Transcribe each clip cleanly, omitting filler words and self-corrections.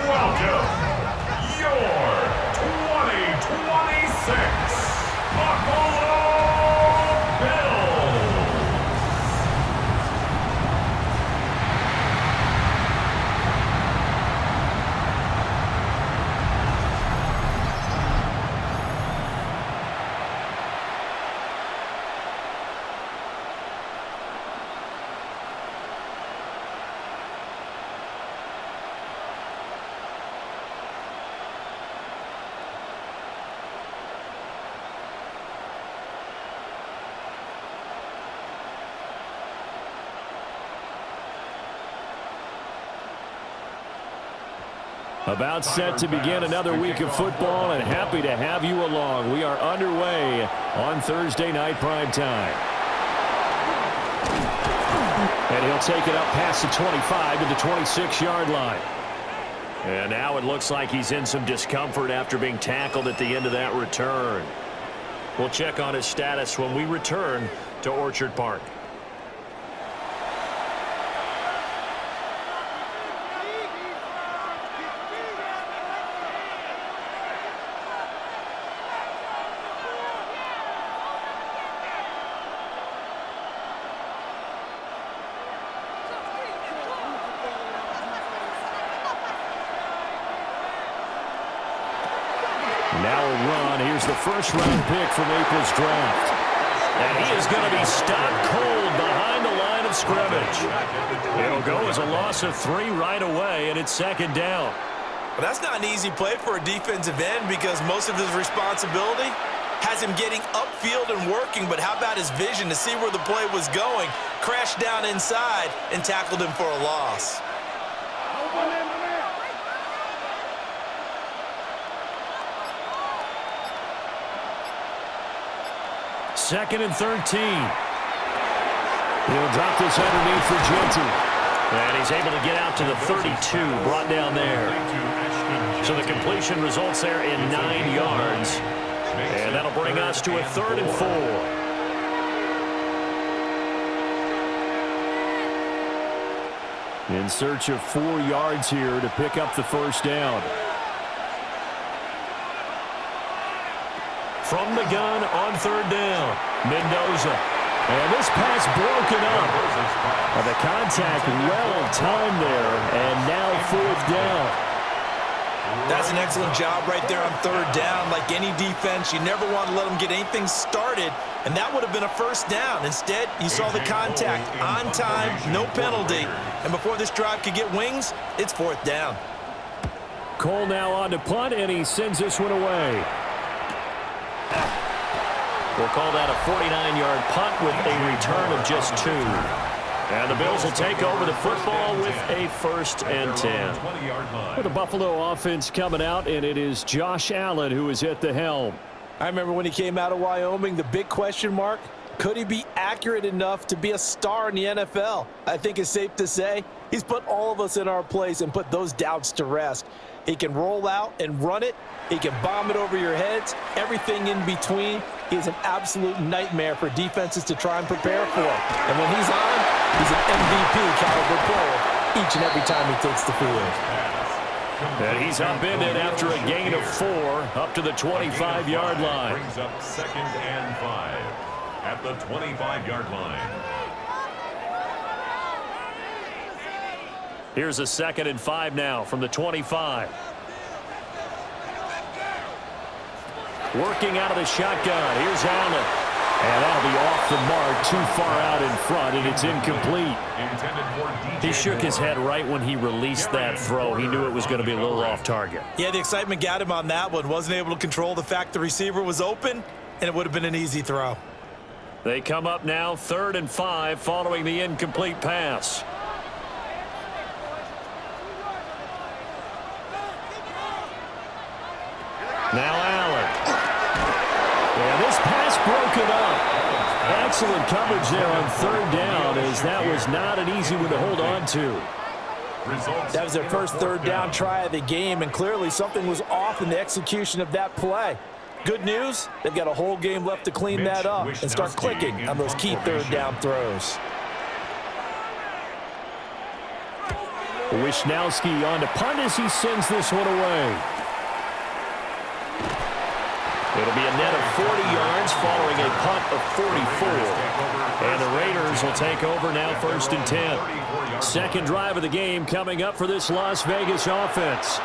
welcome your 2026 Buffalo Bills. About set to begin another week of football, and happy to have you along. We are underway on Thursday night primetime. And he'll take it up past the 25 to the 26-yard line. And now it looks like he's in some discomfort after being tackled at the end of that return. We'll check on his status when we return to Orchard Park. Now a run. Here's the first-round pick from April's draft. And he is going to be stopped cold behind the line of scrimmage. It'll go as a loss of 3 right away, and it's second down. Well, that's not an easy play for a defensive end because most of his responsibility has him getting upfield and working, but how about his vision to see where the play was going, crashed down inside, and tackled him for a loss. Second and 13. He'll drop this underneath for Genty. And he's able to get out to the 32, brought down there. So the completion results there in 9 yards. And that'll bring us to a 3rd and 4. In search of 4 yards here to pick up the first down. From the gun on 3rd down, Mendoza. And this pass broken up. The contact well timed there, and now 4th down. That's an excellent job right there on 3rd down. Like any defense, you never want to let them get anything started, and that would have been a first down. Instead, you saw the contact on time, no penalty, and before this drive could get wings, it's 4th down. Cole now on to punt, and he sends this one away. We'll call that a 49-yard punt with a return of just 2. And the Bills will take over the football with a 1st and 10. With the Buffalo offense coming out, and it is Josh Allen who is at the helm. I remember when he came out of Wyoming, the big question mark, could he be accurate enough to be a star in the NFL? I think it's safe to say he's put all of us in our place and put those doubts to rest. He can roll out and run it. He can bomb it over your heads. Everything in between. He's an absolute nightmare for defenses to try and prepare for. And when he's on, he's an MVP caliber player each and every time he takes the field. And he's upended after a gain of 4 up to the 25-yard line. Brings up 2nd and 5 at the 25-yard line. Here's a 2nd and 5 now from the 25. Working out of the shotgun. Here's Allen. And that'll be off the mark, too far out in front, and it's incomplete. He shook his head right when he released that throw. He knew it was going to be a little off target. Yeah, the excitement got him on that one. Wasn't able to control the fact the receiver was open, and it would have been an easy throw. They come up now 3rd and 5 following the incomplete pass. Now Allen. Yeah, this pass broken up. Excellent coverage there on 3rd down, as that was not an easy one to hold on to. That was their first 3rd down try of the game, and clearly something was off in the execution of that play. Good news, they've got a whole game left to clean that up and start clicking on those key 3rd down throws. Wisnowski on to punt as he sends this one away. It'll be a net of 40 yards following a punt of 44. And the Raiders will take over now, 1st and 10. Second drive of the game coming up for this Las Vegas offense.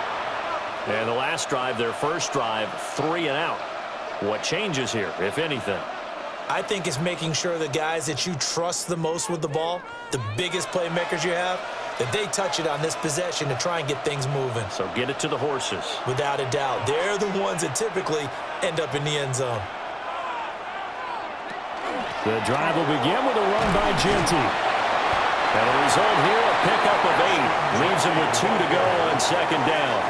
And the last drive, their first drive, 3 and out. What changes here, if anything? I think it's making sure the guys that you trust the most with the ball, the biggest playmakers you have, that they touch it on this possession to try and get things moving. So get it to the horses. Without a doubt. They're the ones that typically end up in the end zone. The drive will begin with a run by Genty. And the result here, a pickup of 8. Leaves him with 2 to go on second down.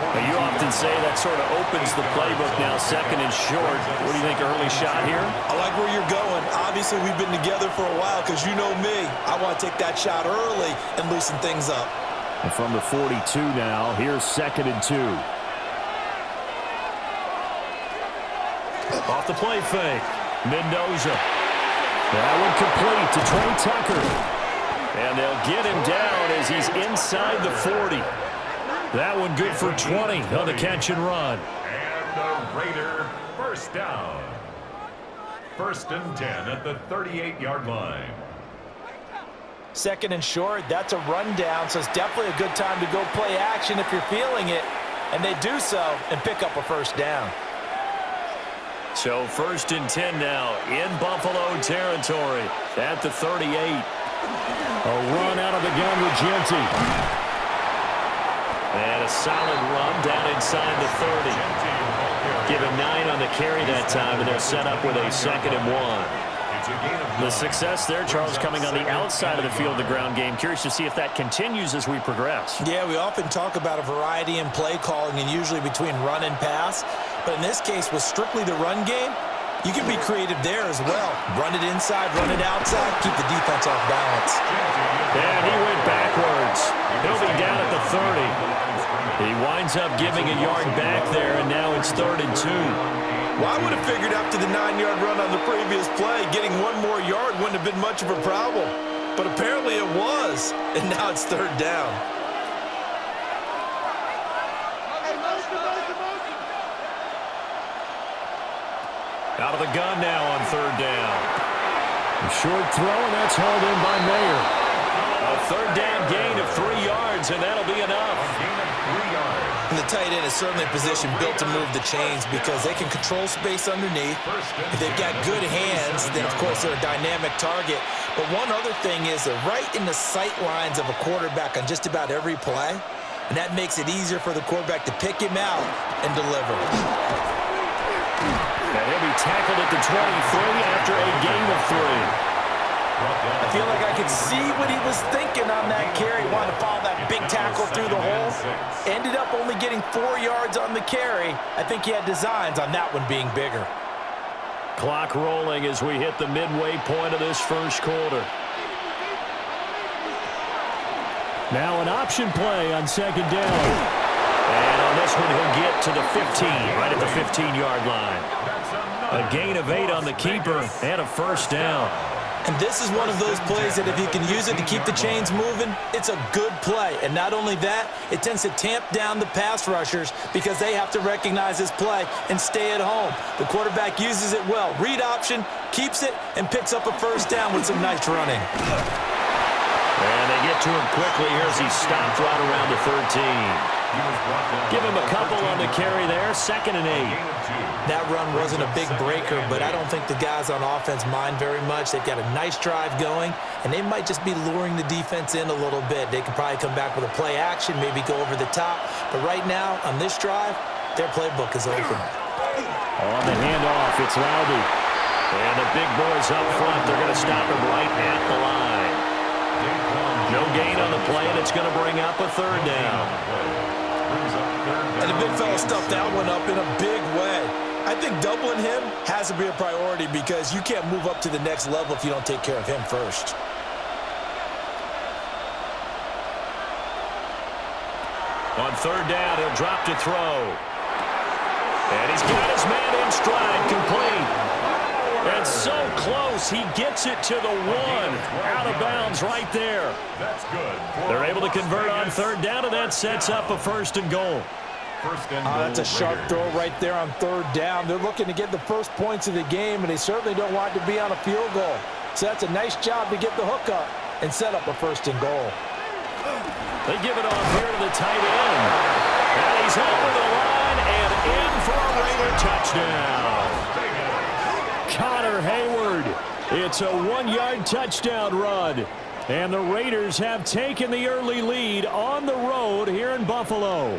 Now, you often say that sort of opens the playbook now, 2nd and short. What do you think, early shot here? I like where you're going. Obviously, we've been together for a while because you know me. I want to take that shot early and loosen things up. And from the 42 now, here's 2nd and 2. Off the play fake. Mendoza. That one complete to Trey Tucker. And they'll get him down as he's inside the 40. That one good for 20 on the catch and run. And the Raider first down. 1st and 10 at the 38-yard line. 2nd and short, that's a rundown, so it's definitely a good time to go play action if you're feeling it. And they do so and pick up a first down. So 1st and 10 now in Buffalo territory at the 38. A run out of the gun with Genty. And a solid run down inside the 30. Give him 9 on the carry that time, and they're set up with a 2nd and 1. The success there, Charles, coming on the outside of the field, the ground game. Curious to see if that continues as we progress. Yeah, we often talk about a variety in play calling and usually between run and pass. But in this case, with strictly the run game, you can be creative there as well. Run it inside, run it outside, keep the defense off balance. And he went backwards. He'll be down at the 30. He winds up giving a yard back there, and now it's 3rd and 2. Well, I would have figured after the 9-yard run on the previous play, getting 1 more yard wouldn't have been much of a problem. But apparently it was, and now it's 3rd down. Out of the gun now on 3rd down. A short throw, and that's hauled in by Mayer. A 3rd down gain of 3 yards, and that'll be enough. And the tight end is certainly a position built to move the chains because they can control space underneath. If they've got good hands, then, of course, they're a dynamic target. But one other thing is they're right in the sight lines of a quarterback on just about every play, and that makes it easier for the quarterback to pick him out and deliver. And he'll be tackled at the 23 after a gain of 3. I feel like I could see what he was thinking on that carry. Wanted to follow that big tackle through the hole. Ended up only getting 4 yards on the carry. I think he had designs on that one being bigger. Clock rolling as we hit the midway point of this first quarter. Now an option play on 2nd down. And on this one, he'll get to the 15, right at the 15-yard line. A gain of 8 on the keeper and a first down. And this is one of those plays that if you can use it to keep the chains moving, it's a good play. And not only that, it tends to tamp down the pass rushers because they have to recognize this play and stay at home. The quarterback uses it well. Read option, keeps it, and picks up a first down with some nice running. And they get to him quickly here as he stopped right around the 13. Give him a couple on the carry there, 2nd and 8. That run wasn't a big breaker, but I don't think the guys on offense mind very much. They've got a nice drive going, and they might just be luring the defense in a little bit. They can probably come back with a play action, maybe go over the top. But right now, on this drive, their playbook is open. On the handoff, it's Lauby. And the big boys up front, they're going to stop him right at the line. No gain on the play, and it's going to bring up a 3rd down. And the big fella stuffed that one up in a big way. I think doubling him has to be a priority because you can't move up to the next level if you don't take care of him first. On 3rd down, he'll drop to throw. And he's got his man in stride, complete. And so close, he gets it to the 1. Out of bounds right there. That's good. They're able to convert on third down, and that sets up a 1st and goal. That's a sharp throw right there on third down. They're looking to get the first points of the game, and they certainly don't want it to be on a field goal. So that's a nice job to get the hook up and set up a 1st and goal. They give it off here to the tight end. And he's over the line and in for a Raider touchdown. Connor Hayward. It's a 1-yard touchdown run. And the Raiders have taken the early lead on the road here in Buffalo.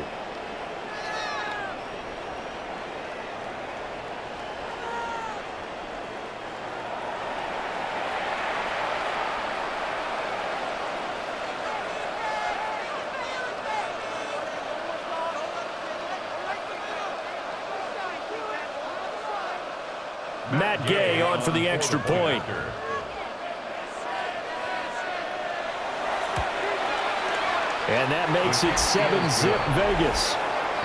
Matt Gay on for the extra point. And that makes it 7-zip Vegas.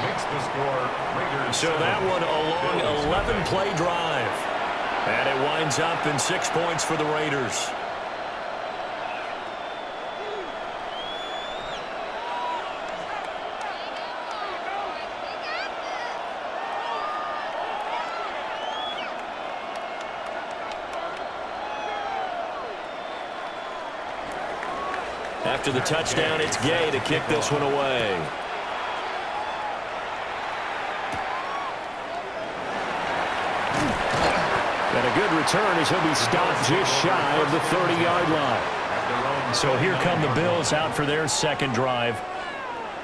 Makes the score Raiders. So that one a long 11-play drive. And it winds up in 6 points for the Raiders. After the touchdown, it's Gay to kick this one away. And a good return as he'll be stopped just shy of the 30-yard line. So here come the Bills out for their second drive.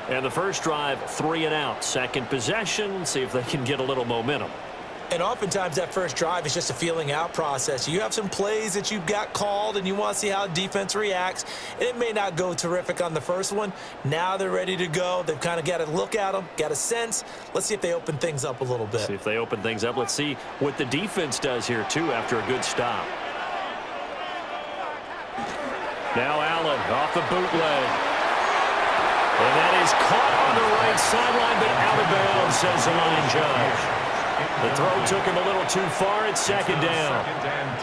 And the first drive, 3 and out. Second possession, see if they can get a little momentum. And oftentimes that first drive is just a feeling out process. You have some plays that you've got called and you want to see how defense reacts. And it may not go terrific on the first one. Now they're ready to go. They've kind of got to look at them, got a sense. Let's see if they open things up a little bit. See if they open things up. Let's see what the defense does here, too, after a good stop. Now Allen off the bootleg. And that is caught on the right sideline, but out of bounds, says the line judge. The throw took him a little too far. It's second down. Second and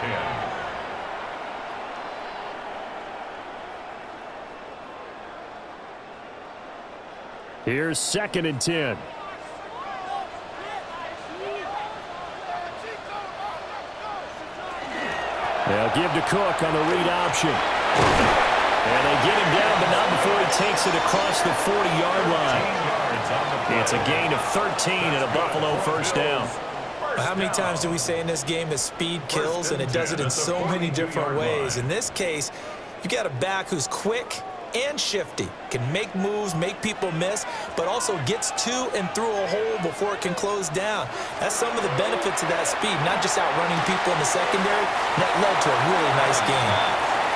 10. Here's 2nd and 10. They'll give to Cook on the read option. And they get him down, but not before he takes it across the 40-yard line. It's a gain of 13 and a Buffalo first down. How many times do we say in this game that speed kills, and it does it in so many different ways? In this case, you got a back who's quick and shifty, can make moves, make people miss, but also gets to and through a hole before it can close down. That's some of the benefits of that speed, not just outrunning people in the secondary. That led to a really nice game.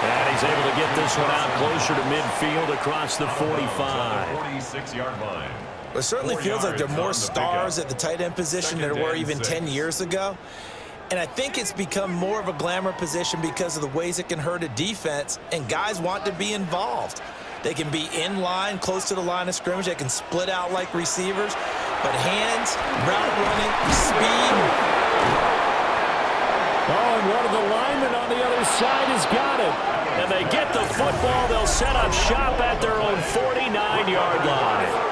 And he's able to get this one out closer to midfield across the 45. 46-yard line. It certainly feels like there are more stars at the tight end position than there were even 10 years ago. And I think it's become more of a glamour position because of the ways it can hurt a defense, and guys want to be involved. They can be in line, close to the line of scrimmage. They can split out like receivers. But hands, route running, speed. Oh, and one of the linemen on the other side has got it. And they get the football. They'll set up shop at their own 49-yard line.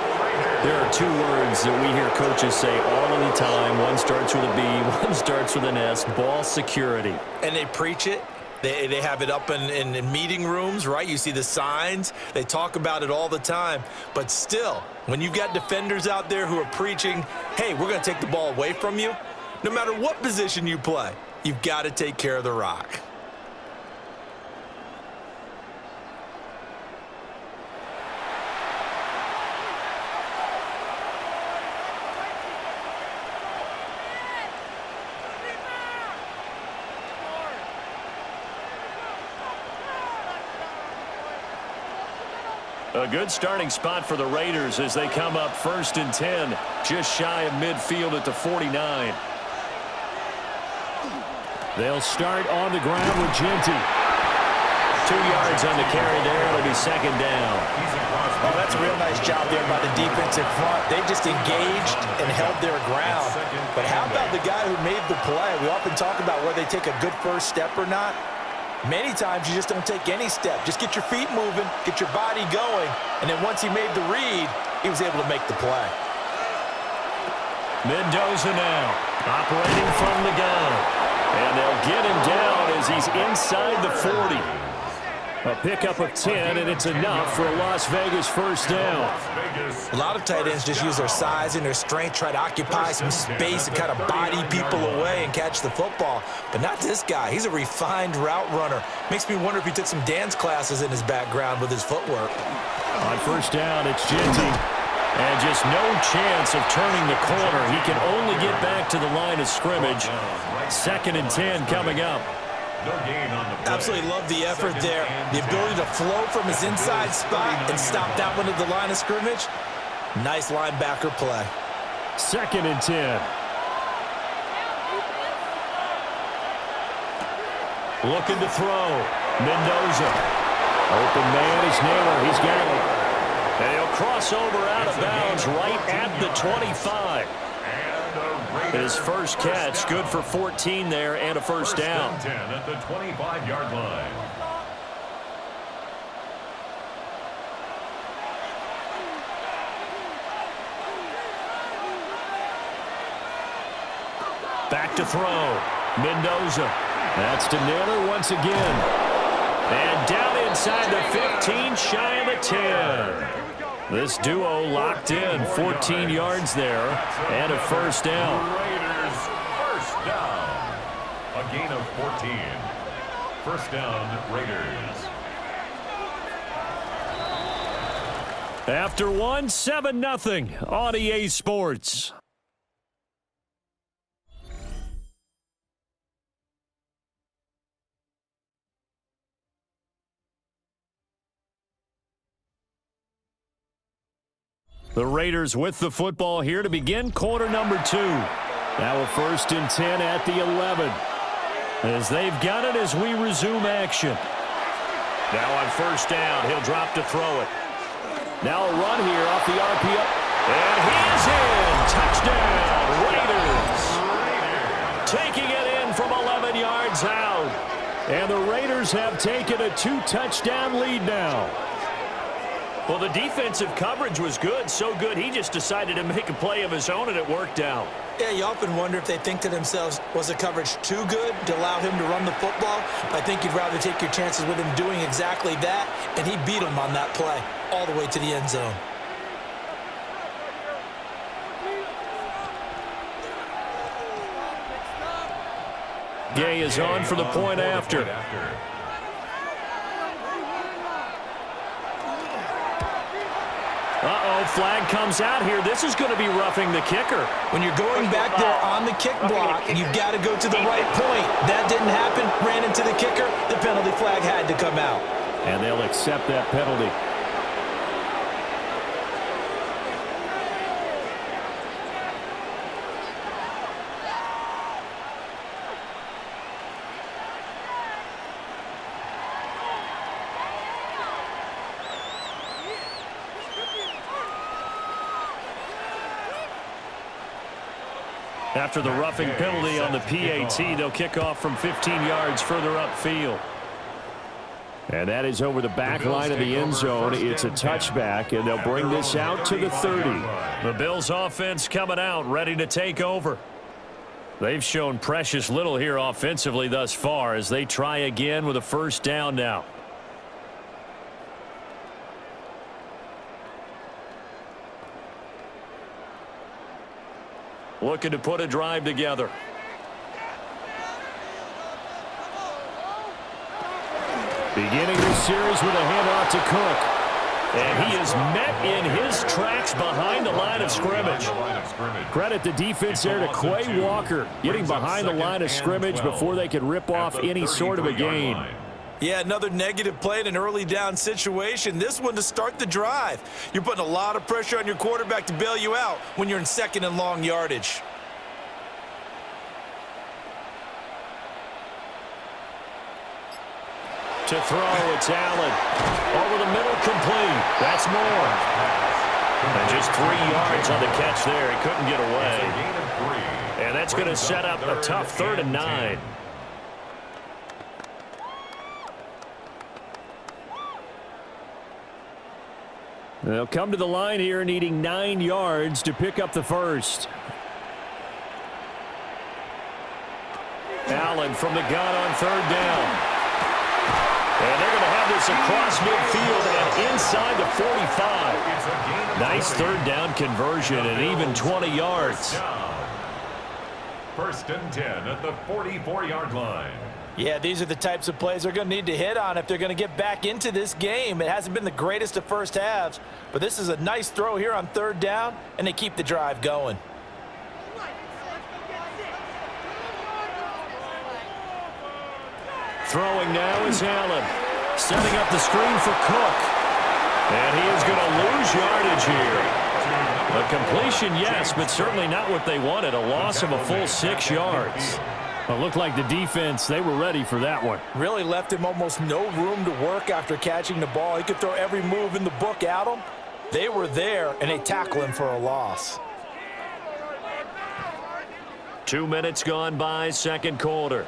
There are 2 words that we hear coaches say all of the time. One starts with a B, one starts with an S, ball security. And they preach it. They have it up in meeting rooms, right? You see the signs. They talk about it all the time. But still, when you've got defenders out there who are preaching, hey, we're going to take the ball away from you, no matter what position you play, you've got to take care of the rock. A good starting spot for the Raiders as they come up 1st and 10, just shy of midfield at the 49. They'll start on the ground with Genty. 2 yards on the carry there. It'll be second down. Well, that's a real nice job there by the defensive front. They just engaged and held their ground. But how about the guy who made the play? We often talk about whether they take a good first step or not. Many times you just don't take any step. Just get your feet moving, get your body going, and then once he made the read, he was able to make the play. Mendoza now, operating from the gun. And they'll get him down as he's inside the 40. A pickup of 10, and it's enough for a Las Vegas first down. A lot of tight ends just use their size and their strength, try to occupy some space and kind of body people away and catch the football. But not this guy. He's a refined route runner. Makes me wonder if he took some dance classes in his background with his footwork. On first down, it's Ginty. And just no chance of turning the corner. He can only get back to the line of scrimmage. 2nd and 10 coming up. Absolutely love the effort there. The ability to flow from his inside spot and stop that one at the line of scrimmage. Nice linebacker play. 2nd and 10. Looking to throw. Mendoza. Open man is Naylor. He's got it. And he'll cross over out of bounds right at the 25. His first catch, good for 14 there and a first down. 10 at the 25-yard line. Back to throw. Mendoza. That's to Naylor once again. And down inside the 15, shy of the 10. This duo locked in, 14 yards there, and a first down. Raiders first down. A gain of 14. First down, Raiders. After one, 7-0 on EA Sports. The Raiders with the football here to begin quarter number 2. Now a 1st and 10 at the 11. As they've got it as we resume action. Now on first down, he'll drop to throw it. Now a run here off the RPO. And he is in. Touchdown, Raiders. Taking it in from 11 yards out. And the Raiders have taken a 2-touchdown lead now. Well, the defensive coverage was good, so good he just decided to make a play of his own, and it worked out. Yeah, you often wonder if they think to themselves, was the coverage too good to allow him to run the football? I think you'd rather take your chances with him doing exactly that, and he beat him on that play all the way to the end zone. Gay is on for the point after. Uh-oh, flag comes out here. This is going to be roughing the kicker. When you're going back there on the kick block, you've got to go to the right point. That didn't happen. Ran into the kicker. The penalty flag had to come out. And they'll accept that penalty. After the roughing penalty on the PAT, they'll kick off from 15 yards further upfield. And that is over the back line of the end zone. It's a touchback, and they'll bring this out to the 30. The Bills offense coming out, ready to take over. They've shown precious little here offensively thus far as they try again with a first down now. Looking to put a drive together. Beginning this series with a handoff to Cook. And he is met in his tracks behind the line of scrimmage. Credit the defense there to Quay Walker, getting behind the line of scrimmage before they could rip off any sort of a gain. Yeah, another negative play in an early down situation. This one to start the drive. You're putting a lot of pressure on your quarterback to bail you out when you're in second and long yardage. To throw, it's Allen. Over the middle, complete. That's more. And just 3 yards on the catch there. He couldn't get away. And that's going to set up a tough 3rd and 9. They'll come to the line here needing 9 yards to pick up the first. Allen from the gun on 3rd down. And they're going to have this across midfield and inside the 45. Nice 3rd down conversion and even 20 yards. 1st and 10 at the 44-yard line. Yeah, these are the types of plays they're going to need to hit on if they're going to get back into this game. It hasn't been the greatest of first halves, but this is a nice throw here on 3rd down, and they keep the drive going. Throwing now is Allen. Setting up the screen for Cook. And he is going to lose yardage here. A completion, yes, but certainly not what they wanted. A loss of a full 6 yards. It looked like the defense, they were ready for that one. Really left him almost no room to work after catching the ball. He could throw every move in the book at him. They were there, and they tackle him for a loss. 2 minutes gone by, 2nd quarter.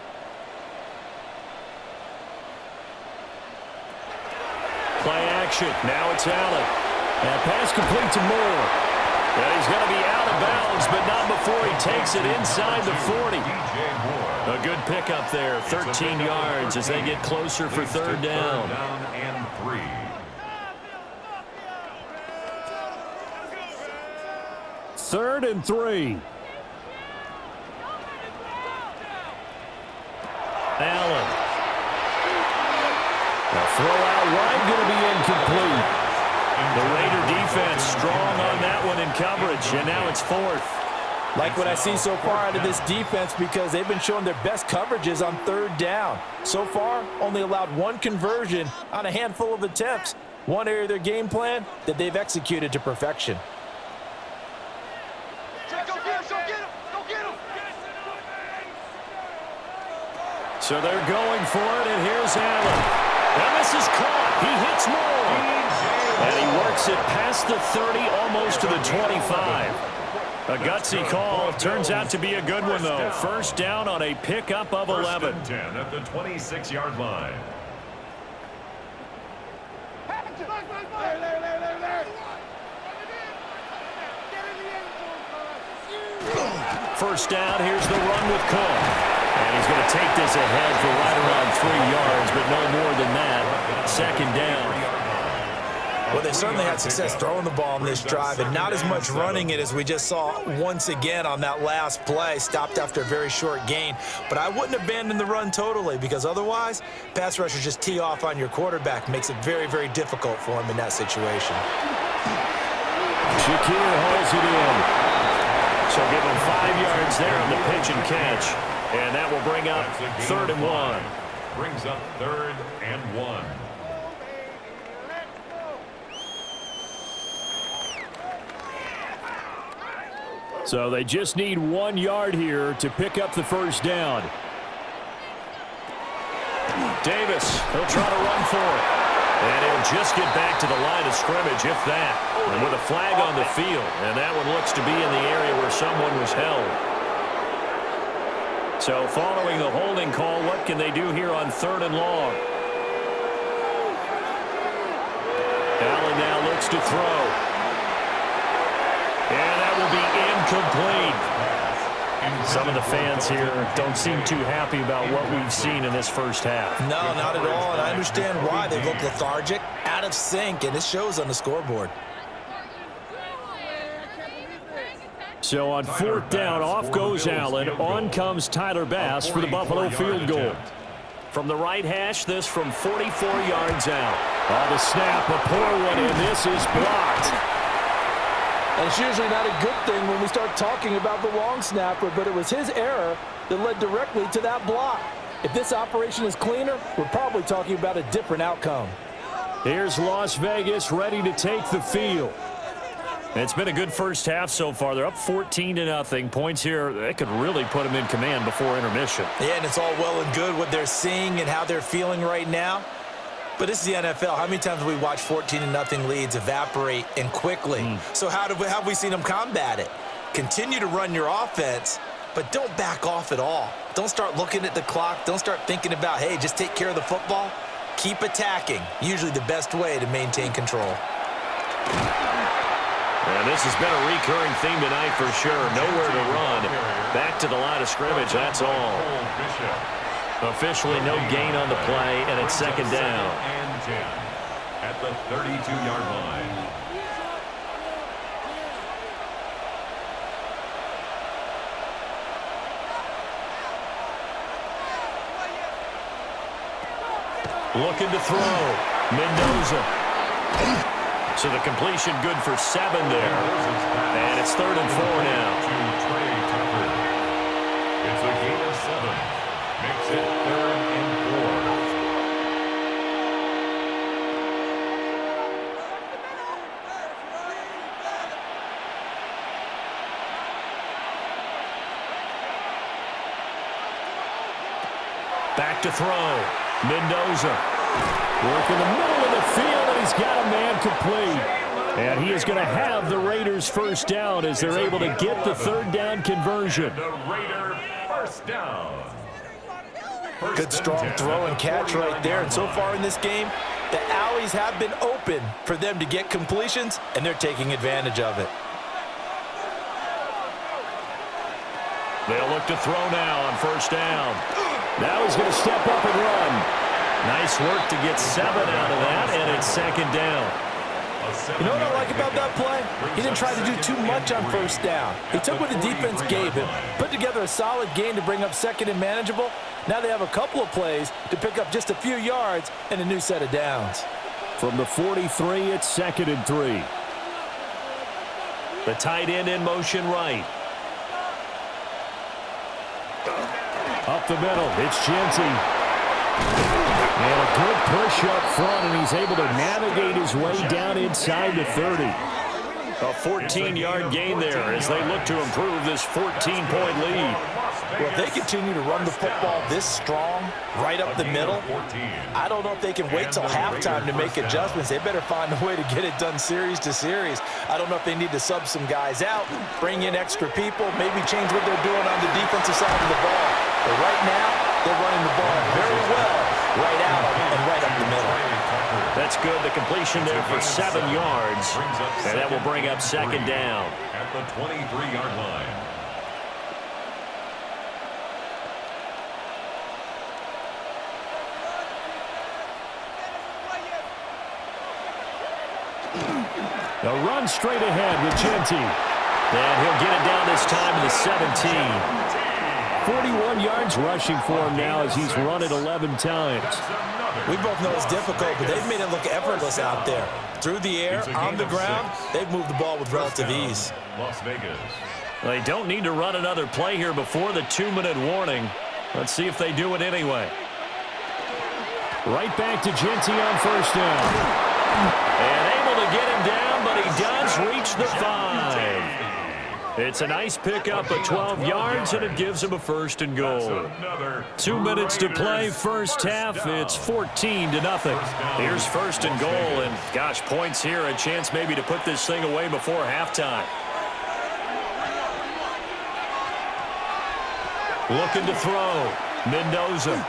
Play action. Now it's Allen. And pass complete to Moore. And he's going to be out of bounds, but not before he takes it inside the 40. A good pickup there, 13 yards as they get closer for 3rd down. 3rd and 3. Allen. A throw out wide, going to be incomplete. The Raider defense strong on that one in coverage, and now it's 4th. Like what I see so far out of this defense because they've been showing their best coverages on 3rd down. So far, only allowed 1 conversion on a handful of attempts. One area of their game plan that they've executed to perfection. So they're going for it, and here's Allen. And this is caught. He hits Moore. And he works it past the 30, almost to the 25. A gutsy call. Turns out to be a good one, though. 1st down on a pickup of 11. 1st and 10 at the 26-yard line. First down, here's the run with Cook. And he's going to take this ahead for right around 3 yards, but no more than that. 2nd down. Well, they certainly had success throwing the ball in this drive, and not as much running it as we just saw once again on that last play. Stopped after a very short gain. But I wouldn't abandon the run totally, because otherwise, pass rushers just tee off on your quarterback. Makes it very, very difficult for him in that situation. Shakir hauls it in. So give him 5 yards there on the pitch and catch. And that will bring up 3rd and 1. Brings up 3rd and 1. So they just need 1 yard here to pick up the first down. Davis, he'll try to run for it. And he'll just get back to the line of scrimmage, if that. And with a flag on the field. And that one looks to be in the area where someone was held. So following the holding call, what can they do here on 3rd and long? Allen now looks to throw. And that will be incomplete. Some of the fans here don't seem too happy about what we've seen in this first half. No, not at all, and I understand why. They look lethargic, out of sync, and it shows on the scoreboard. So on 4th down, off goes Allen. On comes Tyler Bass for the Buffalo field goal. From the right hash, this from 44 yards out. On the snap, a poor one, and this is blocked. And it's usually not a good thing when we start talking about the long snapper, but it was his error that led directly to that block. If this operation is cleaner, we're probably talking about a different outcome. Here's Las Vegas ready to take the field. It's been a good first half so far. They're up 14-0. Points here, they could really put them in command before intermission. Yeah, and it's all well and good what they're seeing and how they're feeling right now. But this is the NFL. How many times have we watched 14-0 leads evaporate and quickly? So how have we seen them combat it? Continue to run your offense, but don't back off at all. Don't start looking at the clock. Don't start thinking about, hey, just take care of the football. Keep attacking. Usually the best way to maintain control. And this has been a recurring theme tonight for sure. Nowhere to run. Back to the line of scrimmage, that's all. Officially no gain on the play, and it's second down. And 10 at the 32-yard line. Looking to throw. Mendoza. So the completion good for 7 there. And it's 3rd and 4 now. It's a gain of 7. Makes it 3rd and 4. Back to throw. Mendoza. Work in the middle of the field, and he's got a man complete. And he is going to have the Raiders first down as they're able to get the 3rd down conversion. The Raider first down. Good strong throw and catch right there. And so far in this game, the alleys have been open for them to get completions, and they're taking advantage of it. They'll look to throw now on first down. Now he's going to step up and run. Nice work to get 7 out of that, and it's second down. You know what I like about that play? He didn't try to do too much on first down. He took what the defense gave him, put together a solid gain to bring up 2nd and manageable. Now they have a couple of plays to pick up just a few yards and a new set of downs. From the 43, it's 2nd and 3. The tight end in motion right. Up the middle, it's Genty. And a good push up front, and he's able to navigate his way down inside the 30. A 14-yard gain there as they look to improve this 14-point lead. Well, if they continue to run the football this strong, right up the middle, I don't know if they can wait till halftime to make adjustments. They better find a way to get it done series to series. I don't know if they need to sub some guys out, bring in extra people, maybe change what they're doing on the defensive side of the ball. But right now, they're running the ball very well, right out and right up the middle. That's good. The completion there for 7 yards, and that will bring up second down. At the 23-yard line. A run straight ahead with Genty. And he'll get it down this time to the 17. 41 yards rushing for him now as he's run it 11 times. We both know it's difficult, but they've made it look effortless out there. Through the air, on the ground, they've moved the ball with relative ease. Las Vegas. They don't need to run another play here before the 2-minute warning. Let's see if they do it anyway. Right back to Genty on first down. And able to get him down, but he does reach the 5. It's a nice pickup of 12 yards, and it gives him a 1st and goal. 2 minutes to play first half. It's 14-0. Here's 1st and goal, and gosh, points here. A chance maybe to put this thing away before halftime. Looking to throw. Mendoza.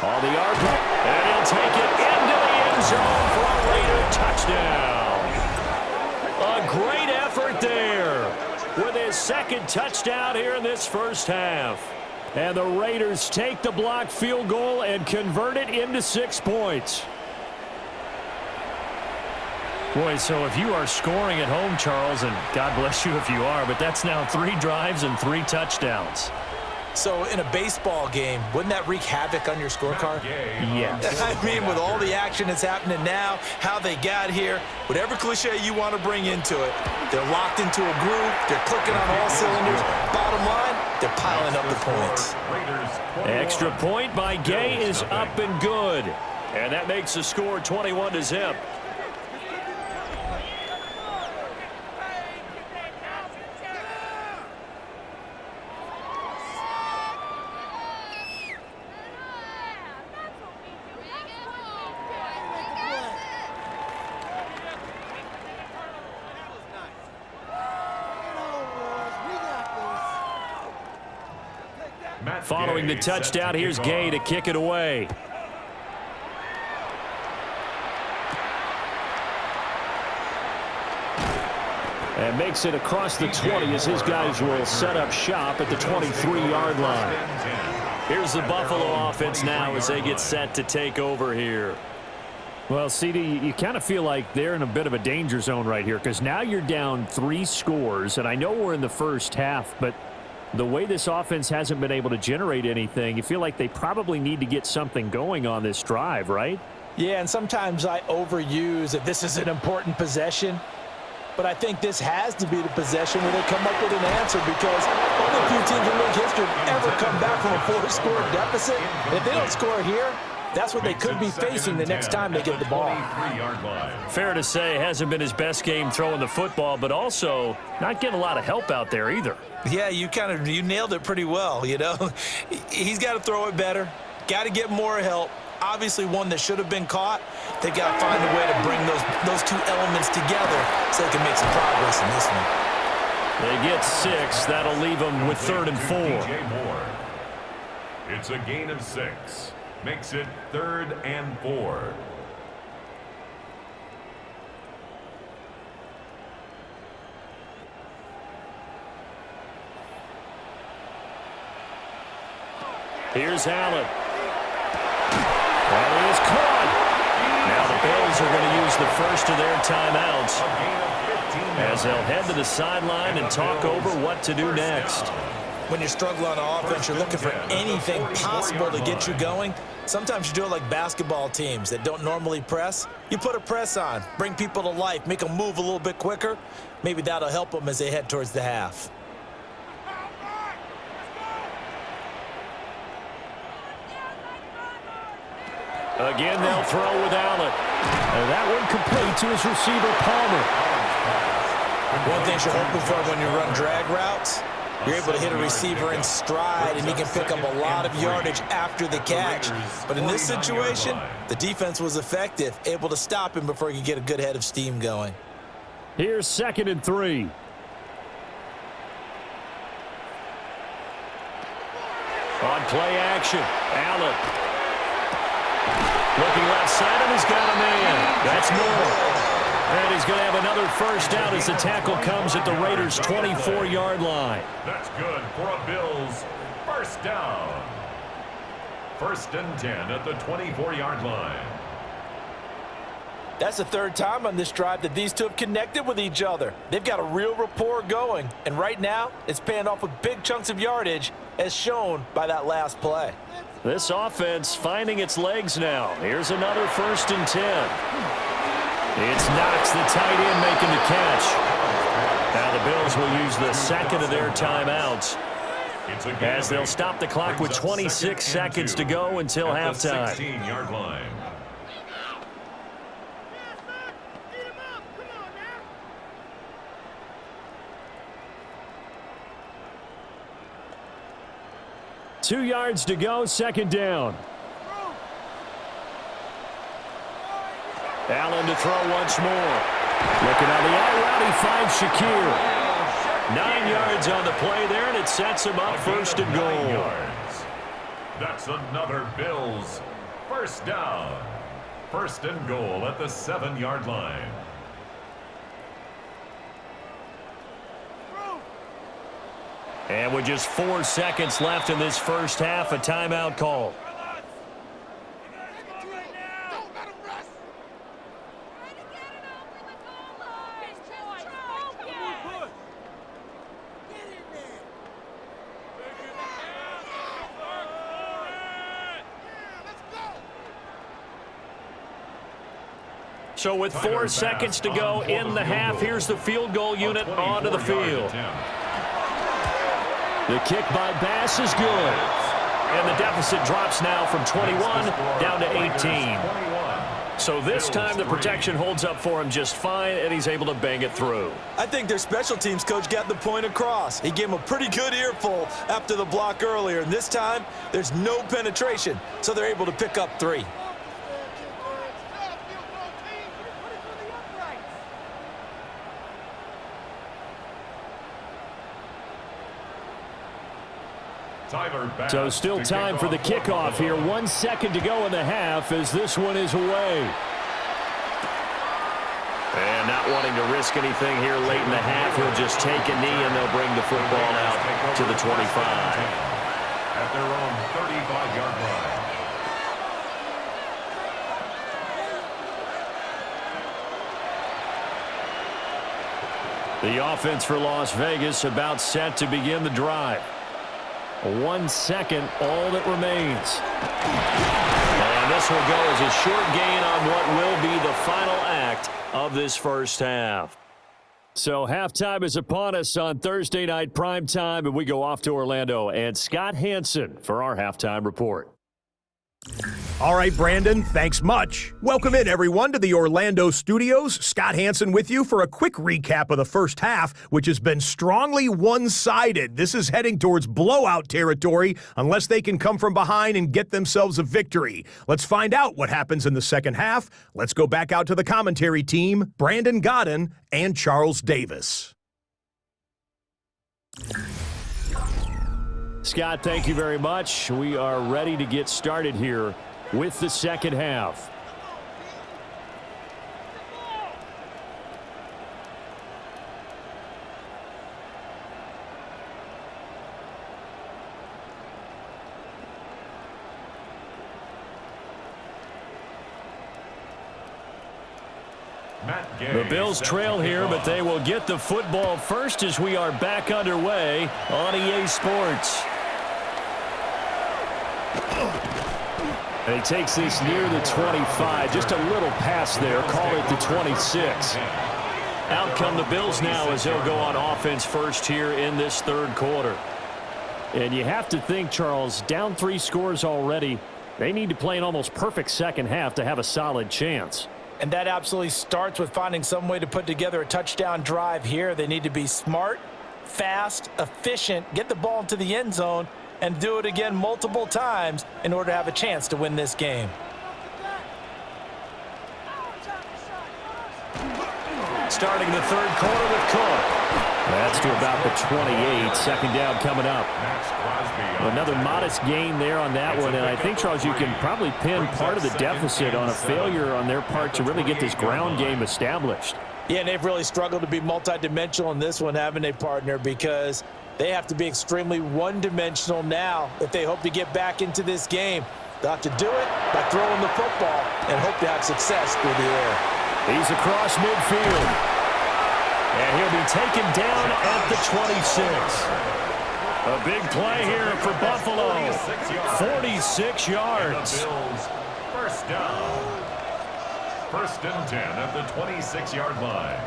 On the arc, and he'll take it into the end zone for a Raider touchdown. A great effort there with his 2nd touchdown here in this first half. And the Raiders take the blocked field goal and convert it into 6 points. Boy, so if you are scoring at home, Charles, and God bless you if you are, but that's now 3 drives and 3 touchdowns. So in a baseball game, wouldn't that wreak havoc on your scorecard? Yes. I mean, with all the action that's happening now, how they got here, whatever cliche you want to bring into it, they're locked into a groove, they're clicking on all cylinders. Bottom line, they're piling up the points. Extra point by Gay is up and good. And that makes the score 21-0. Following the touchdown, here's Gay to kick it away. And makes it across the 20 as his guys will set up shop at the 23-yard line. Here's the Buffalo offense now as they get set to take over here. Well, CD, you kind of feel like they're in a bit of a danger zone right here because now you're down 3 scores, and I know we're in the first half, but the way this offense hasn't been able to generate anything, you feel like they probably need to get something going on this drive, right? Yeah, and sometimes I overuse that this is an important possession. But I think this has to be the possession where they come up with an answer because only a few teams in league history have ever come back from a 4-score deficit. And if they don't score here, that's what they could be facing the next time they get the ball. Fair to say, hasn't been his best game throwing the football, but also not getting a lot of help out there either. Yeah, you nailed it pretty well, you know. He's got to throw it better, got to get more help. Obviously one that should have been caught. They've got to find a way to bring those two elements together so they can make some progress in this one. They get 6. That'll leave them with 3rd and 4. It's a gain of 6. Makes it 3rd and 4. Here's Allen. That is caught. Now the Bills are going to use the first of their timeouts as they'll head to the sideline and talk over what to do next. When you struggle on offense, you're looking for anything possible to get you going. Sometimes you do it like basketball teams that don't normally press. You put a press on, bring people to life, make them move a little bit quicker. Maybe that'll help them as they head towards the half. Again, they'll throw with Allen. And that one complete to his receiver, Palmer. One thing you're hoping for when you run drag routes, you're able to hit a receiver in stride, and he can pick up a lot of yardage after the catch. But in this situation, the defense was effective, able to stop him before he could get a good head of steam going. Here's 2nd and 3. On play action, Allen. Looking left side, and he's got a man. That's Moore. And he's going to have another first down as the tackle comes at the Raiders' 24-yard line. That's good for a Bills first down. 1st and 10 at the 24-yard line. That's the 3rd time on this drive that these two have connected with each other. They've got a real rapport going, and right now it's paying off with big chunks of yardage as shown by that last play. This offense finding its legs now. Here's another 1st and 10. It's Knox, the tight end, making the catch. Now the Bills will use the 2nd of their timeouts as they'll stop the clock with 26 seconds to go until halftime. 16-yard line. Two yards to go, 2nd down. Allen to throw once more. Looking on the out route, he finds Shakir. 9 yards on the play there, and it sets him up 1st and goal. That's another Bills first down. 1st and goal at the 7-yard line. And with just 4 seconds left in this first half, a timeout call. So with 4 seconds to go in the half, here's the field goal unit onto the field. The kick by Bass is good. And the deficit drops now from 21 down to 18. So this time the protection holds up for him just fine, and he's able to bang it through. I think their special teams coach got the point across. He gave him a pretty good earful after the block earlier, and this time there's no penetration, so they're able to pick up 3. So still time for the kickoff here. 1 second to go in the half as this one is away. And not wanting to risk anything here late in the half, he'll just take a knee and they'll bring the football out to the 25. At their own 35-yard line. The offense for Las Vegas about set to begin the drive. 1 second, all that remains. And this will go as a short gain on what will be the final act of this first half. So halftime is upon us on Thursday night primetime, and we go off to Orlando. And Scott Hansen for our halftime report. All right, Brandon, thanks much. Welcome in, everyone, to the Orlando studios. Scott Hansen with you for a quick recap of the first half, which has been strongly one-sided. This is heading towards blowout territory unless they can come from behind and get themselves a victory. Let's find out what happens in the second half. Let's go back out to the commentary team, Brandon Godden and Charles Davis. Scott, thank you very much. We are ready to get started here with the second half. The Bills trail here, but they will get the football first as we are back underway on EA Sports. And he takes this near the 25. Just a little pass there. Call it the 26. Out come the Bills now as they'll go on offense first here in this third quarter. And you have to think, Charles, down 3 scores already. They need to play an almost perfect second half to have a solid chance. And that absolutely starts with finding some way to put together a touchdown drive here. They need to be smart, fast, efficient, get the ball into the end zone, and do it again multiple times in order to have a chance to win this game. Starting the third quarter with Cook. That's to about the 28. Second down coming up. Another modest gain there on that one. And I think, Charles, you can probably pin part of the deficit on a failure on their part to really get this ground game established. Yeah, and they've really struggled to be multidimensional in this one, haven't they, partner? Because they have to be extremely one-dimensional now if they hope to get back into this game. They'll have to do it by throwing the football and hope to have success through the air. He's across midfield. And he'll be taken down at the 26. A big play here for Buffalo. 46 yards. First down. First and 10 at the 26-yard line.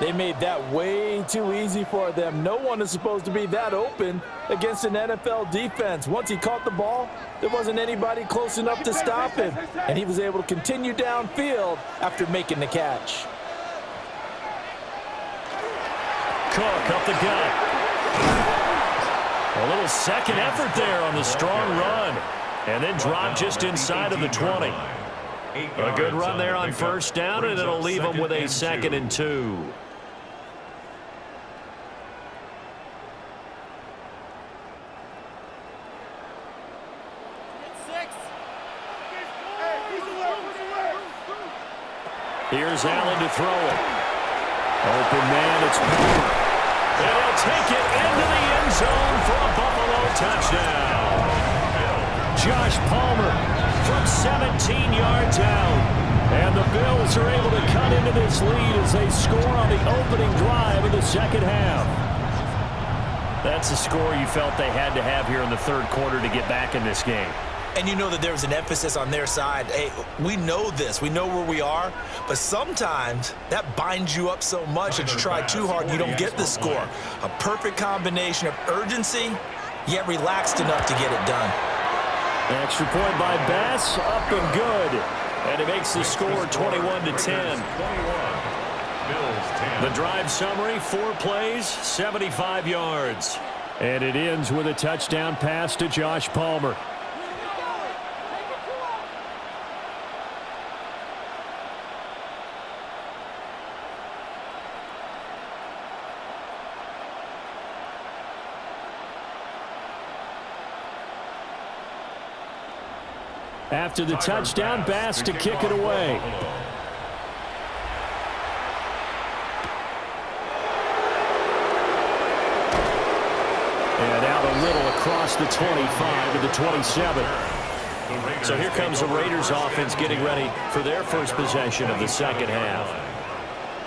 They made that way too easy for them. No one is supposed to be that open against an NFL defense. Once he caught the ball, there wasn't anybody close enough to stop him. And he was able to continue downfield after making the catch. Cook up the gut. A little second effort there on the strong run. And then drop just inside of the 20. A good run there on first down, and it'll leave them with a 2nd and 2. Here's Allen to throw it. Open man, it's Palmer. And he'll take it into the end zone for a Buffalo touchdown. Josh Palmer from 17 yards out. And the Bills are able to cut into this lead as they score on the opening drive of the second half. That's a score you felt they had to have here in the third quarter to get back in this game. And you know that there was an emphasis on their side. Hey, we know this. We know where we are. But sometimes that binds you up so much that you try too hard and you don't get the score. A perfect combination of urgency, yet relaxed enough to get it done. Extra point by Bass, up and good. And it makes the score 21-10. The drive summary, 4 plays, 75 yards. And it ends with a touchdown pass to Josh Palmer. after the touchdown pass to kick it away. And out a little across the 25 to the 27. So here comes the Raiders offense getting ready for their first possession of the second half.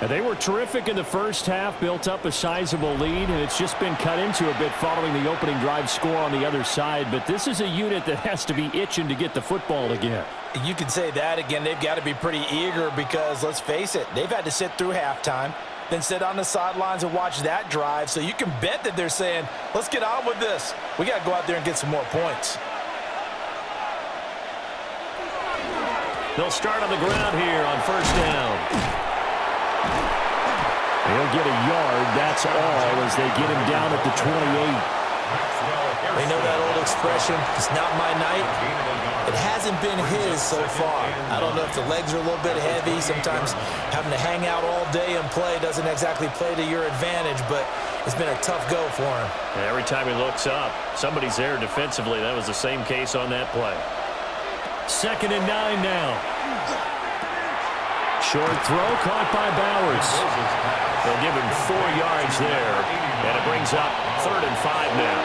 And they were terrific in the first half, built up a sizable lead, and it's just been cut into a bit following the opening drive score on the other side. But this is a unit that has to be itching to get the football again. You can say that again. They've got to be pretty eager because, let's face it, they've had to sit through halftime, then sit on the sidelines and watch that drive. So you can bet that they're saying, let's get on with this. We got to go out there and get some more points. They'll start on the ground here on first down. He'll get a yard, that's all, as they get him down at the 28. They know that old expression, it's not my night. It hasn't been his so far. I don't know if the legs are a little bit heavy. Sometimes having to hang out all day and play doesn't exactly play to your advantage, but it's been a tough go for him. And every time he looks up, somebody's there defensively. That was the same case on that play. 2nd and 9 now. Short throw caught by Bowers. They'll give him 4 yards there, and it brings up 3rd and 5 now.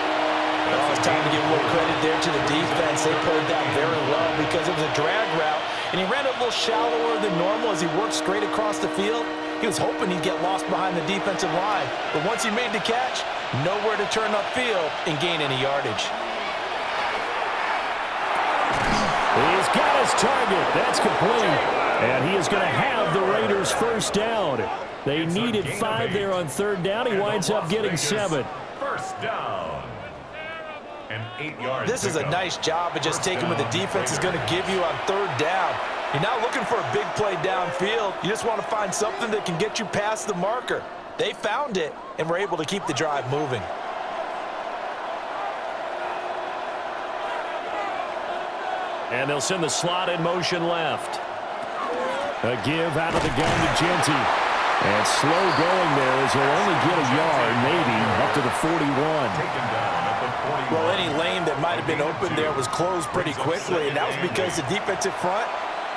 Oh, it's time to give a little credit there to the defense. They played that very well because it was a drag route, and he ran a little shallower than normal as he worked straight across the field. He was hoping he'd get lost behind the defensive line, but once he made the catch, nowhere to turn upfield and gain any yardage. He's got his target. That's complete. And he is going to have the Raiders first down. They needed 5 there on 3rd down. He winds up getting 7. First down. And 8 yards. This is a nice job of just taking what the defense is going to give you on 3rd down. You're not looking for a big play downfield. You just want to find something that can get you past the marker. They found it and were able to keep the drive moving. And they'll send the slot in motion left. A give out of the gun to Genty. And slow going there as he'll only get a yard, maybe, up to the 41. Well, any lane that might have been open there was closed pretty quickly, and that was because the defensive front,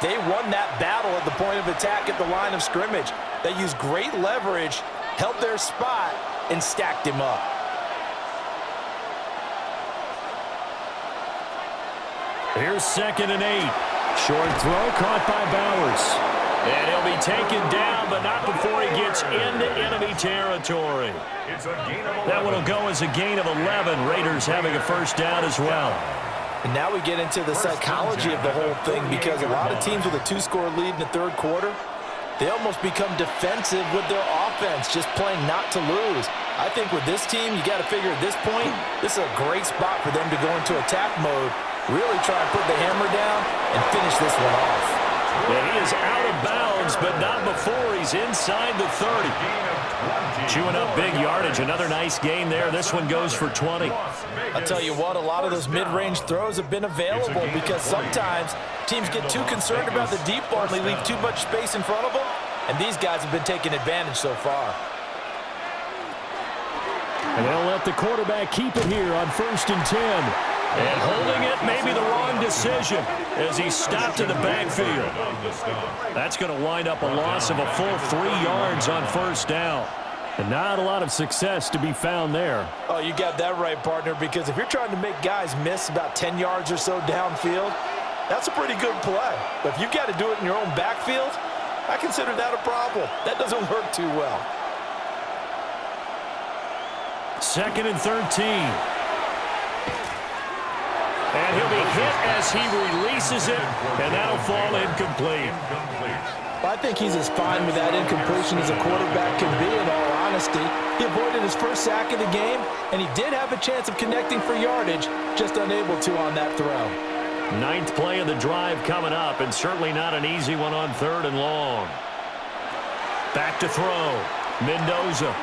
they won that battle at the point of attack at the line of scrimmage. They used great leverage, held their spot, and stacked him up. Here's 2nd and 8. Short throw caught by Bowers. And he'll be taken down, but not before he gets into enemy territory. That one will go as a gain of 11. Raiders having a first down as well. And now we get into the psychology of the whole thing because a lot of teams with a 2-score lead in the 3rd quarter, they almost become defensive with their offense, just playing not to lose. I think with this team, you got to figure at this point, this is a great spot for them to go into attack mode, really try and put the hammer down and finish this one off. And he is out of bounds, but not before he's inside the 30. Chewing up big yardage. Another nice gain there. This one goes for 20. I'll tell you what, a lot of those mid-range throws have been available because sometimes teams get too concerned about the deep ball and they leave too much space in front of them, and these guys have been taking advantage so far. And they'll let the quarterback keep it here on 1st and 10. And holding it may be the wrong decision as he stopped in the backfield. That's going to wind up a loss of a full 3 yards on 1st down. And not a lot of success to be found there. Oh, you got that right, partner, because if you're trying to make guys miss about 10 yards or so downfield, that's a pretty good play. But if you've got to do it in your own backfield, I consider that a problem. That doesn't work too well. 2nd and 13. And he'll be hit as he releases it, and that'll fall incomplete. I think he's as fine with that incompletion as a quarterback can be, in all honesty. He avoided his first sack of the game, and he did have a chance of connecting for yardage, just unable to on that throw. 9th play of the drive coming up, and certainly not an easy one on 3rd and long. Back to throw. Mendoza.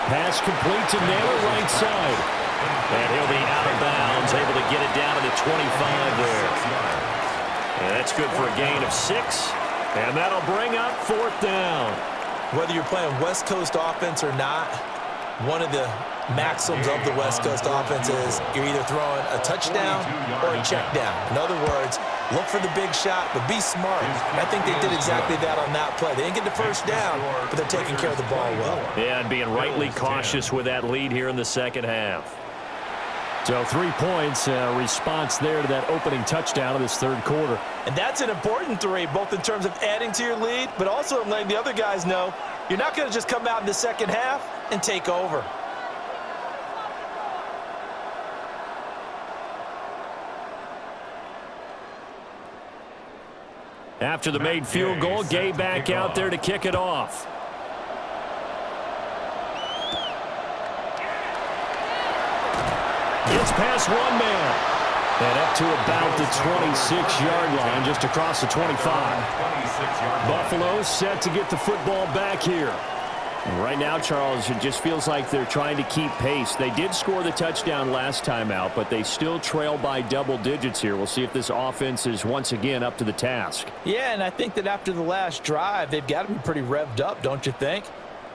Pass complete to Naylor, right side. And he'll be out of bounds, able to get it down to the 25 there. And that's good for a gain of 6. And that'll bring up 4th down. Whether you're playing West Coast offense or not, one of the maxims of the West Coast offense is you're either throwing a touchdown or a check down. In other words, look for the big shot, but be smart. And I think they did exactly that on that play. They didn't get the first down, but they're taking care of the ball well. Yeah, and being rightly cautious with that lead here in the second half. So 3 points, response there to that opening touchdown of this third quarter. And that's an important 3, both in terms of adding to your lead, but also letting the other guys know you're not going to just come out in the second half and take over. After the made field goal, Gay back out there to kick it off. Gets past one man. And up to about the 26-yard line, just across the 25. Buffalo set to get the football back here. And right now, Charles, it just feels like they're trying to keep pace. They did score the touchdown last time out, but they still trail by double digits here. We'll see if this offense is once again up to the task. Yeah, and I think that after the last drive, they've got to be pretty revved up, don't you think?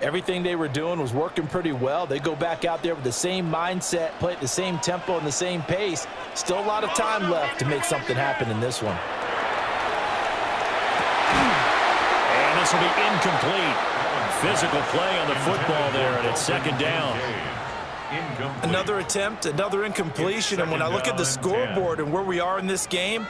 Everything they were doing was working pretty well. They go back out there with the same mindset, play at the same tempo and the same pace. Still a lot of time left to make something happen in this one. And this will be incomplete. Physical play on the football there, and it's second down. Another attempt, another incompletion, and when I look at the scoreboard and where we are in this game,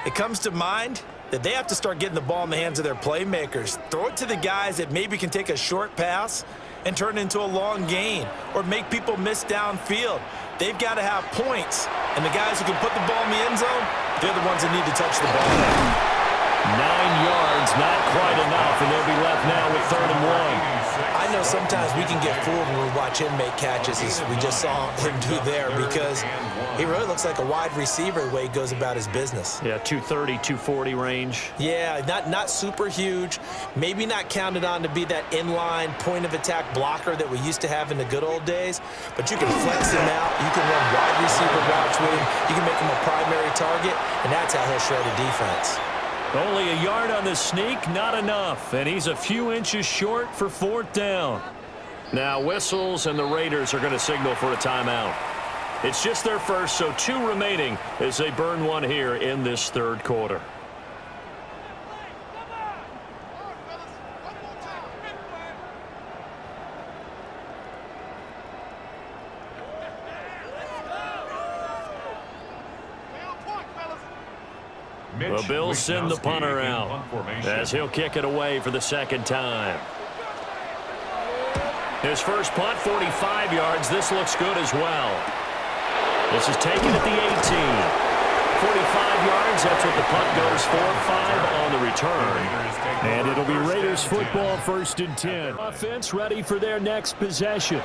it comes to mind that they have to start getting the ball in the hands of their playmakers. Throw it to the guys that maybe can take a short pass and turn it into a long gain or make people miss downfield. They've got to have points, and the guys who can put the ball in the end zone, they're the ones that need to touch the ball now. 9 yards, not quite enough, and they'll be left now with 3rd and 1. I know sometimes we can get fooled when we watch him make catches, as we just saw him do there, because he really looks like a wide receiver the way he goes about his business. Yeah, 230, 240 range. Yeah, not super huge, maybe not counted on to be that inline point-of-attack blocker that we used to have in the good old days, but you can flex him out, you can run wide receiver routes with him, you can make him a primary target, and that's how he'll shred a defense. Only a yard on the sneak, not enough. And he's a few inches short for 4th down. Now whistles, and the Raiders are going to signal for a timeout. It's just their first, so 2 remaining as they burn one here in this third quarter. The Bills send the punter out as he'll kick it away for the second time. His first punt, 45 yards. This looks good as well. This is taken at the 18. 45 yards, that's what the punt goes for. 5 on the return. And it'll be Raiders football, 1st and 10. Offense ready for their next possession.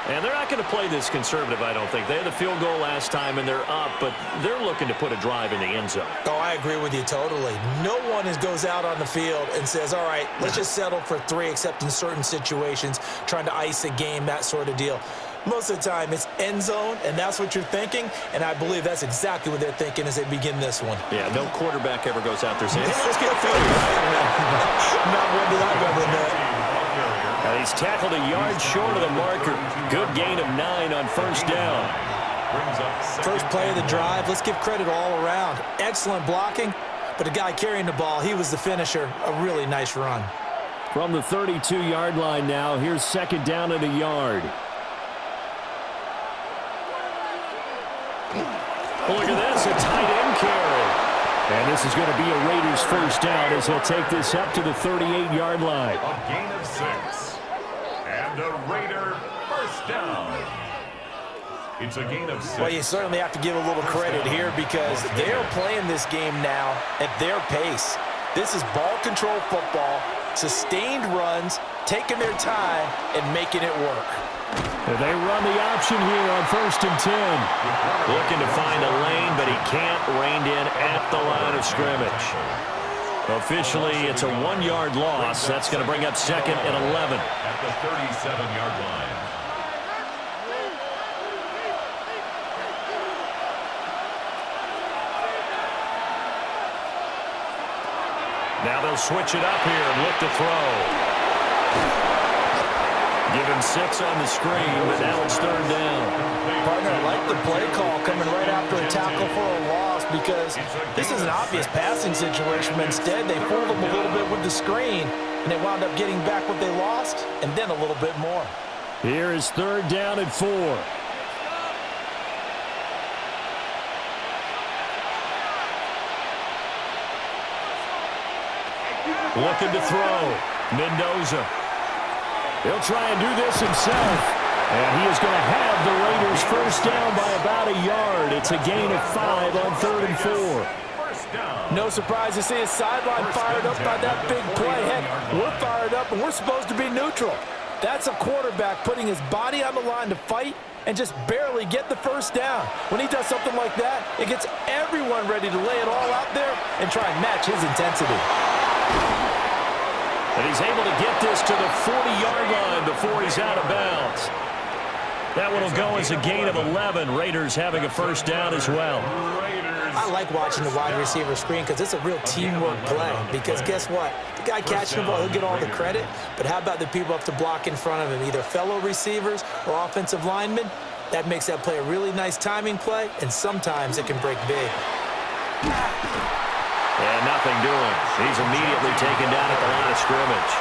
And they're not going to play this conservative, I don't think. They had the field goal last time, and they're up, but they're looking to put a drive in the end zone. Oh, I agree with you totally. No one goes out on the field and says, all right, let's just settle for 3, except in certain situations, trying to ice a game, that sort of deal. Most of the time, it's end zone, and that's what you're thinking, and I believe that's exactly what they're thinking as they begin this one. Yeah, no quarterback ever goes out there saying, hey, let's get 3. Not one that I've ever met. And he's tackled a yard short of the marker. Good gain of 9 on 1st down. First play of the drive, let's give credit all around. Excellent blocking, but the guy carrying the ball, he was the finisher. A really nice run. From the 32-yard line now, here's 2nd down and a yard. Look at this, a tight end carry. And this is going to be a Raiders 1st down as he'll take this up to the 38-yard line. A gain of 6. And a Raider 1st down. It's a gain of 6. Well, you certainly have to give a little credit here because they're playing this game now at their pace. This is ball control football, sustained runs, taking their time, and making it work. They run the option here on 1st and 10. Looking to find a lane, but he can't. Reined in at the line of scrimmage. Officially, it's a 1-yard loss. That's going to bring up 2nd and 11. At the 37-yard line. Now they'll switch it up here and look to throw. Give him 6 on the screen, but now it's third down. Partner, I like the play call coming right after a tackle for a loss because this is an obvious passing situation, but instead they fooled them a little bit with the screen, and they wound up getting back what they lost and then a little bit more. Here is third down and 4. Looking to throw. Mendoza. He'll try and do this himself. And he is going to have the Raiders first down by about a yard. It's a gain of 5 on 3rd and 4. No surprise to see his sideline fired up by that big play. Heck, we're fired up and we're supposed to be neutral. That's a quarterback putting his body on the line to fight and just barely get the first down. When he does something like that, it gets everyone ready to lay it all out there and try and match his intensity. And he's able to get this to the 40-yard line before he's out of bounds. That one will go as a gain of 11. Raiders having a first down as well. I like watching the wide receiver screen because it's a real teamwork play. Because guess what? The guy catching the ball, he'll get all the credit. But how about the people up to block in front of him, either fellow receivers or offensive linemen? That makes that play a really nice timing play, and sometimes it can break big. And nothing doing. He's immediately taken down at the line of scrimmage.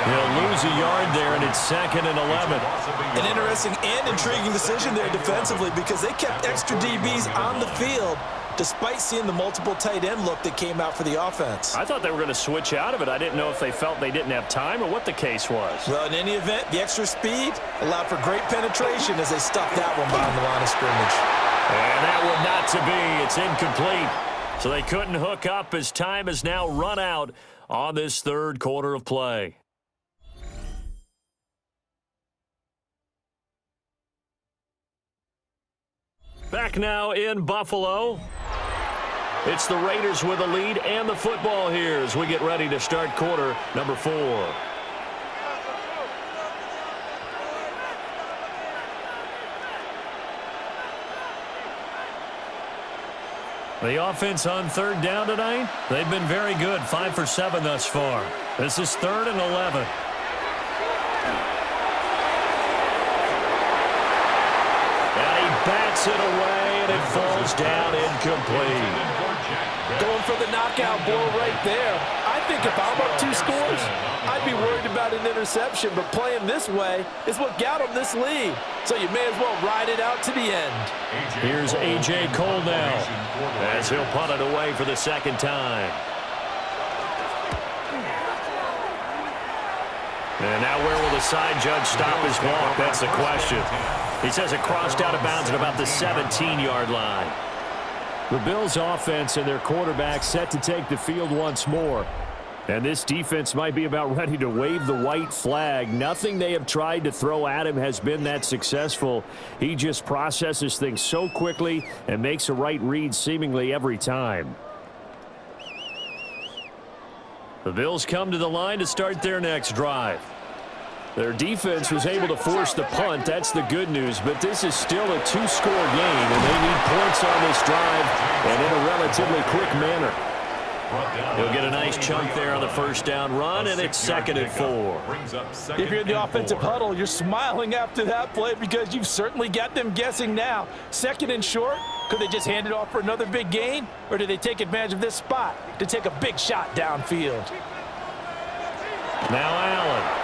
He'll lose a yard there, and it's 2nd and 11. An interesting and intriguing decision there defensively because they kept extra DBs on the field despite seeing the multiple tight end look that came out for the offense. I thought they were going to switch out of it. I didn't know if they felt they didn't have time or what the case was. Well, in any event, the extra speed allowed for great penetration as they stuffed that one behind the line of scrimmage. And that one not to be. It's incomplete. So they couldn't hook up as time has now run out on this third quarter of play. Back now in Buffalo. It's the Raiders with a lead and the football here as we get ready to start quarter number 4. The offense on third down tonight, they've been very good, 5 for 7 thus far. This is 3rd and 11. And he bats it away, and it falls down incomplete. Going for the knockout blow right there. I think if I'm up 2 scores, I'd be worried about an interception, but playing this way is what got them this lead. So you may as well ride it out to the end. Here's A.J. Cole now as he'll punt it away for the 2nd time. And now where will the side judge stop his walk? That's the question. He says it crossed out of bounds at about the 17-yard line. The Bills' offense and their quarterback set to take the field once more. And this defense might be about ready to wave the white flag. Nothing they have tried to throw at him has been that successful. He just processes things so quickly and makes a right read seemingly every time. The Bills come to the line to start their next drive. Their defense was able to force the punt. That's the good news. But this is still a 2-score game, and they need points on this drive and in a relatively quick manner. He'll get a nice chunk there on the first down run, and it's 2nd and 4. If you're in the offensive huddle, you're smiling after that play because you've certainly got them guessing now. 2nd and short, could they just hand it off for another big gain? Or do they take advantage of this spot to take a big shot downfield? Now Allen.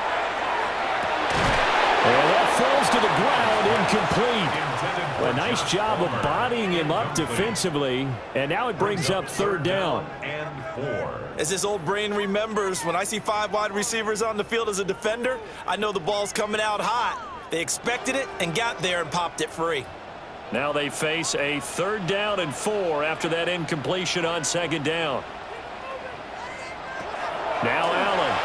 And that falls to the ground, incomplete. A nice job of bodying him up defensively, and now it brings up 3rd down. As this old brain remembers, when I see 5 wide receivers on the field as a defender, I know the ball's coming out hot. They expected it and got there and popped it free. Now they face a 3rd down and 4 after that incompletion on 2nd down. Now Allen.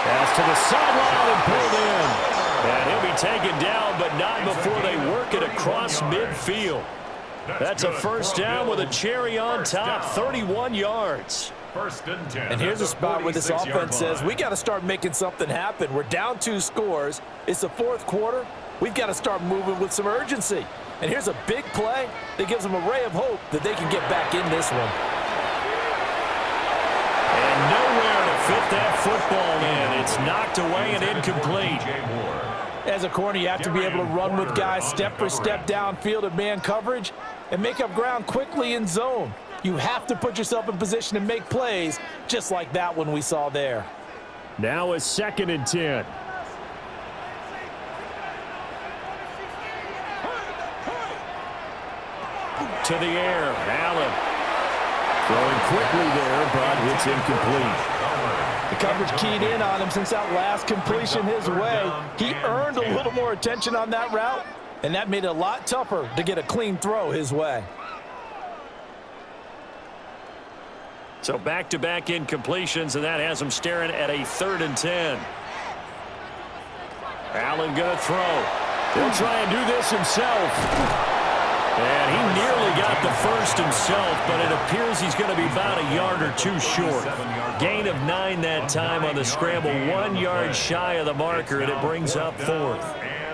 Pass to the sideline and pulled in. And he'll be taken down, but not before they work it across midfield. That's a first down with a cherry on top, 31 yards. 1st and 10. And here's a spot where this offense says, we got to start making something happen. We're down 2 scores. It's the 4th quarter. We've got to start moving with some urgency. And here's a big play that gives them a ray of hope that they can get back in this one. And nowhere to fit that football in. It's knocked away and incomplete. As a corner, you have to be able to run with guys step for step downfield at man coverage and make up ground quickly in zone. You have to put yourself in position to make plays, just like that one we saw there. Now a 2nd and 10. To the air, Allen. Throwing quickly there, but it's incomplete. The coverage keyed in on him since that last completion his way. He earned a little more attention on that route, and that made it a lot tougher to get a clean throw his way. So back-to-back incompletions, and that has him staring at a 3rd and 10. Allen going to throw. He'll try and do this himself. And he nearly got the first himself, but it appears he's going to be about a yard or two short. Gain of 9 that time on the scramble, 1 yard shy of the marker, and it brings up 4th.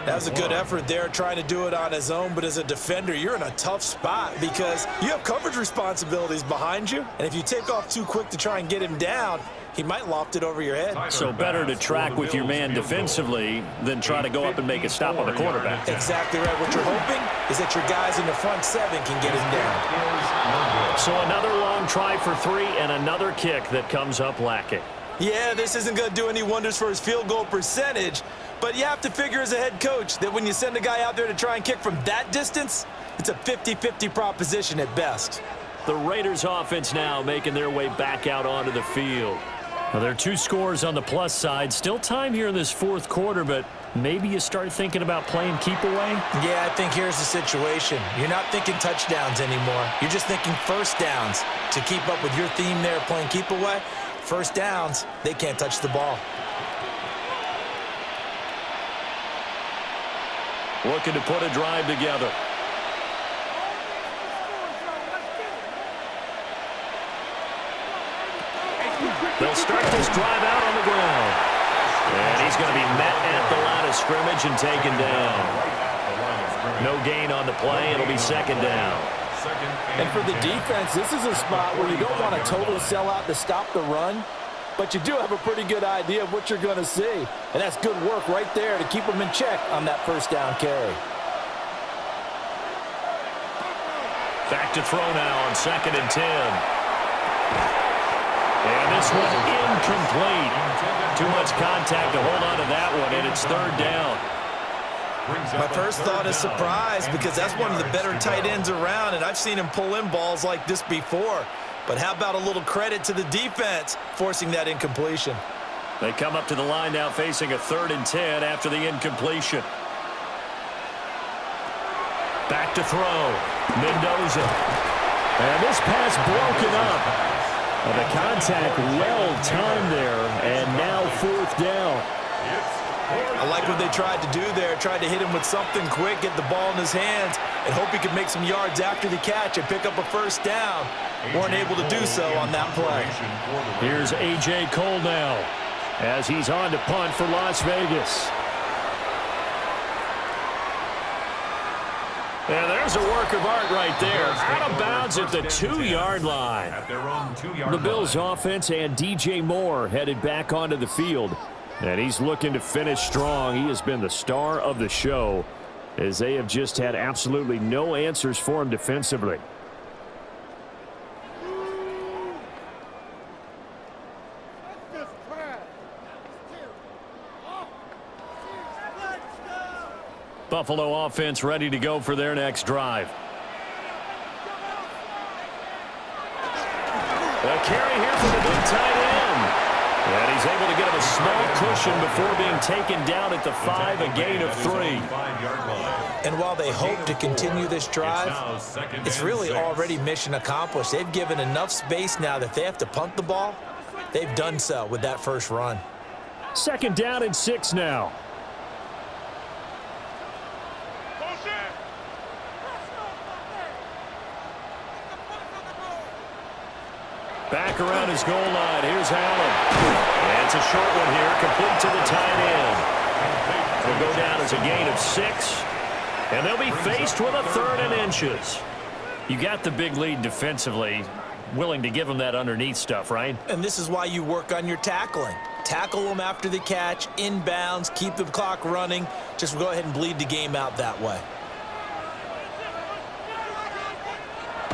That was a good effort there, trying to do it on his own, but as a defender, you're in a tough spot because you have coverage responsibilities behind you, and if you take off too quick to try and get him down, he might loft it over your head. So better to track with your man defensively than try to go up and make a stop on the quarterback. Exactly right. What you're hoping is that your guys in the front 7 can get him down. So another long try for 3 and another kick that comes up lacking. Yeah, this isn't going to do any wonders for his field goal percentage, but you have to figure as a head coach that when you send a guy out there to try and kick from that distance, it's a 50-50 proposition at best. The Raiders offense now making their way back out onto the field. Well, there are 2 scores on the plus side. Still time here in this 4th quarter, but maybe you start thinking about playing keep away? Yeah, I think here's the situation. You're not thinking touchdowns anymore. You're just thinking first downs. To keep up with your theme there playing keep away, first downs, they can't touch the ball. Looking to put a drive together. They'll start this drive out on the ground. And he's going to be met at the line of scrimmage and taken down. No gain on the play. It'll be 2nd down. And for the defense, this is a spot where you don't want to totally sell out to stop the run, but you do have a pretty good idea of what you're going to see. And that's good work right there to keep them in check on that first down carry. Back to throw now on 2nd and 10. And this one incomplete. Too much contact to hold on to that one, and it's 3rd down. My first thought is surprise because that's one of the better tight ends around, and I've seen him pull in balls like this before. But how about a little credit to the defense forcing that incompletion? They come up to the line now facing a 3rd and 10 after the incompletion. Back to throw. Mendoza. And this pass broken up. The contact well-timed there, and now 4th down. I like what they tried to do there, tried to hit him with something quick, get the ball in his hands, and hope he could make some yards after the catch and pick up a first down. Weren't able to do so on that play. Here's A.J. Cole now as he's on to punt for Las Vegas. And there's a work of art right there. Out of bounds at the 2-yard line. The Bills offense and DJ Moore headed back onto the field. And he's looking to finish strong. He has been the star of the show as they have just had absolutely no answers for him defensively. Buffalo offense ready to go for their next drive. A carry here for the big tight end. And he's able to get him a small cushion before being taken down at the 5, a gain of 3. And while they hope to continue this drive, it's really already mission accomplished. They've given enough space now that they have to punt the ball. They've done so with that first run. 2nd down and 6 now. Back around his goal line. Here's Allen. And it's a short one here, complete to the tight end. Will go down as a gain of 6. And they'll be faced with a 3rd and inches. You got the big lead defensively. willing to give him that underneath stuff, right? And this is why you work on your tackling. Tackle them after the catch, inbounds, keep the clock running. Just go ahead and bleed the game out that way.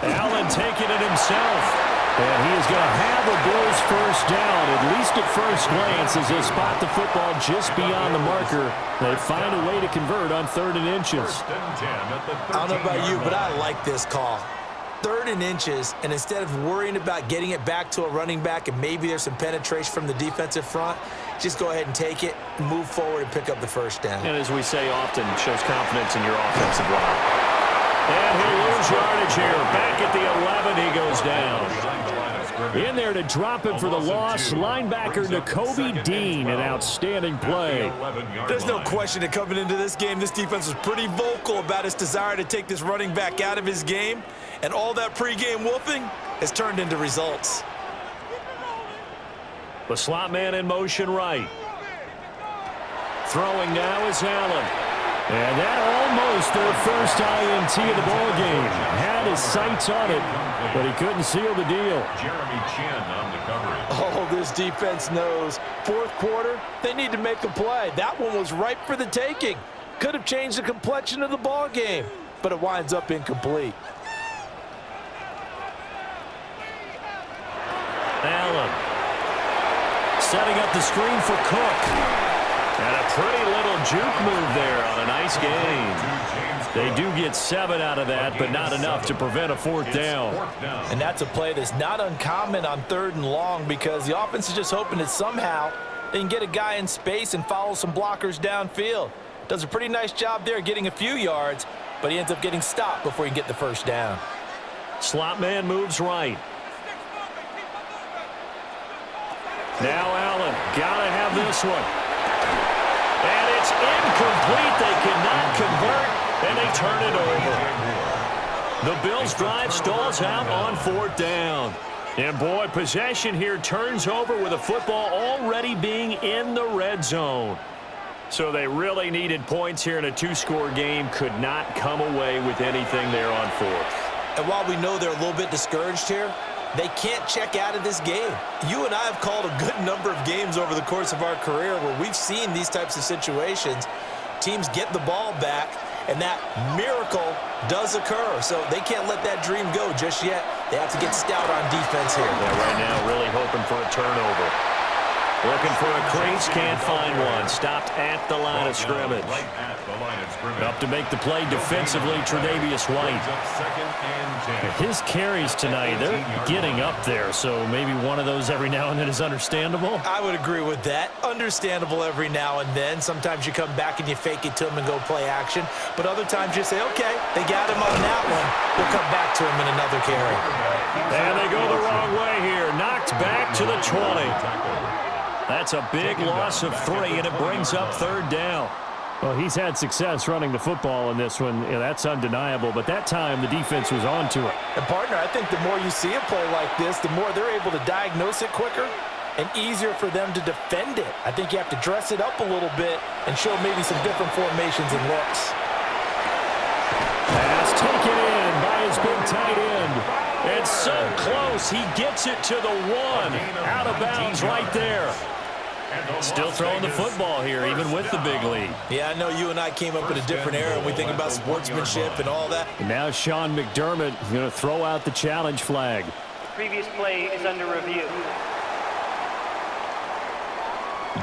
Allen taking it himself. And he is going to have a Bills first down, at least at first glance, as they spot the football just beyond the marker. They find a way to convert on 3rd and inches. I don't know about you, but I like this call. 3rd and inches, and instead of worrying about getting it back to a running back and maybe there's some penetration from the defensive front, just go ahead and take it, move forward, and pick up the first down. And as we say often, shows confidence in your offensive line. And he'll lose yardage here. Back at the 11, he goes down. In there to drop him for the loss, linebacker Nakobe Dean, an outstanding play. There's no question that coming into this game, this defense was pretty vocal about its desire to take this running back out of his game, and all that pregame wolfing has turned into results. The slot man in motion right. Throwing now is Allen. And that almost their first INT of the ball game. Had his sights on it, but he couldn't seal the deal. Jeremy Chin on the coverage. Oh, this defense knows. 4th quarter, they need to make a play. That one was ripe for the taking. Could have changed the complexion of the ball game, but it winds up incomplete. Allen setting up the screen for Cook. And a pretty little juke move there on a nice game. They do get 7 out of that, but not enough to prevent a 4th down. And that's a play that's not uncommon on 3rd and long because the offense is just hoping that somehow they can get a guy in space and follow some blockers downfield. Does a pretty nice job there getting a few yards, but he ends up getting stopped before he can get the first down. Slot man moves right. Now Allen, gotta have this one. And it's incomplete. They cannot convert, and they turn it over. The Bills drive stalls out on 4th down. And boy, possession here turns over with a football already being in the red zone. So they really needed points here in a 2-score game. Could not come away with anything there on 4th. And while we know they're a little bit discouraged here, they can't check out of this game. You and I have called a good number of games over the course of our career where we've seen these types of situations. Teams get the ball back, and that miracle does occur. So they can't let that dream go just yet. They have to get stout on defense here. Yeah, right now really hoping for a turnover. Looking for a crease, can't find one. Stopped at the line of scrimmage. Up to make the play defensively, Tre'Davious White. His carries tonight, they're getting up there, so maybe one of those every now and then is understandable. I would agree with that. Understandable every now and then. Sometimes you come back and you fake it to him and go play action, but other times you say, okay, they got him on that one. We'll come back to him in another carry. And they go the wrong way here. Knocked back to the 20. That's a big loss of 3, and it brings up 3rd down. Well, he's had success running the football in this one. Yeah, that's undeniable, but that time the defense was on to it. And, partner, I think the more you see a play like this, the more they're able to diagnose it quicker and easier for them to defend it. I think you have to dress it up a little bit and show maybe some different formations and looks. Pass taken in by his big tight end. It's so close. He gets it to the 1. Out of bounds right there. Still throwing the football here, even with the big lead. Yeah, I know you and I came up in a different era, and we think about sportsmanship and all that. And now Sean McDermott going to throw out the challenge flag. Previous play is under review.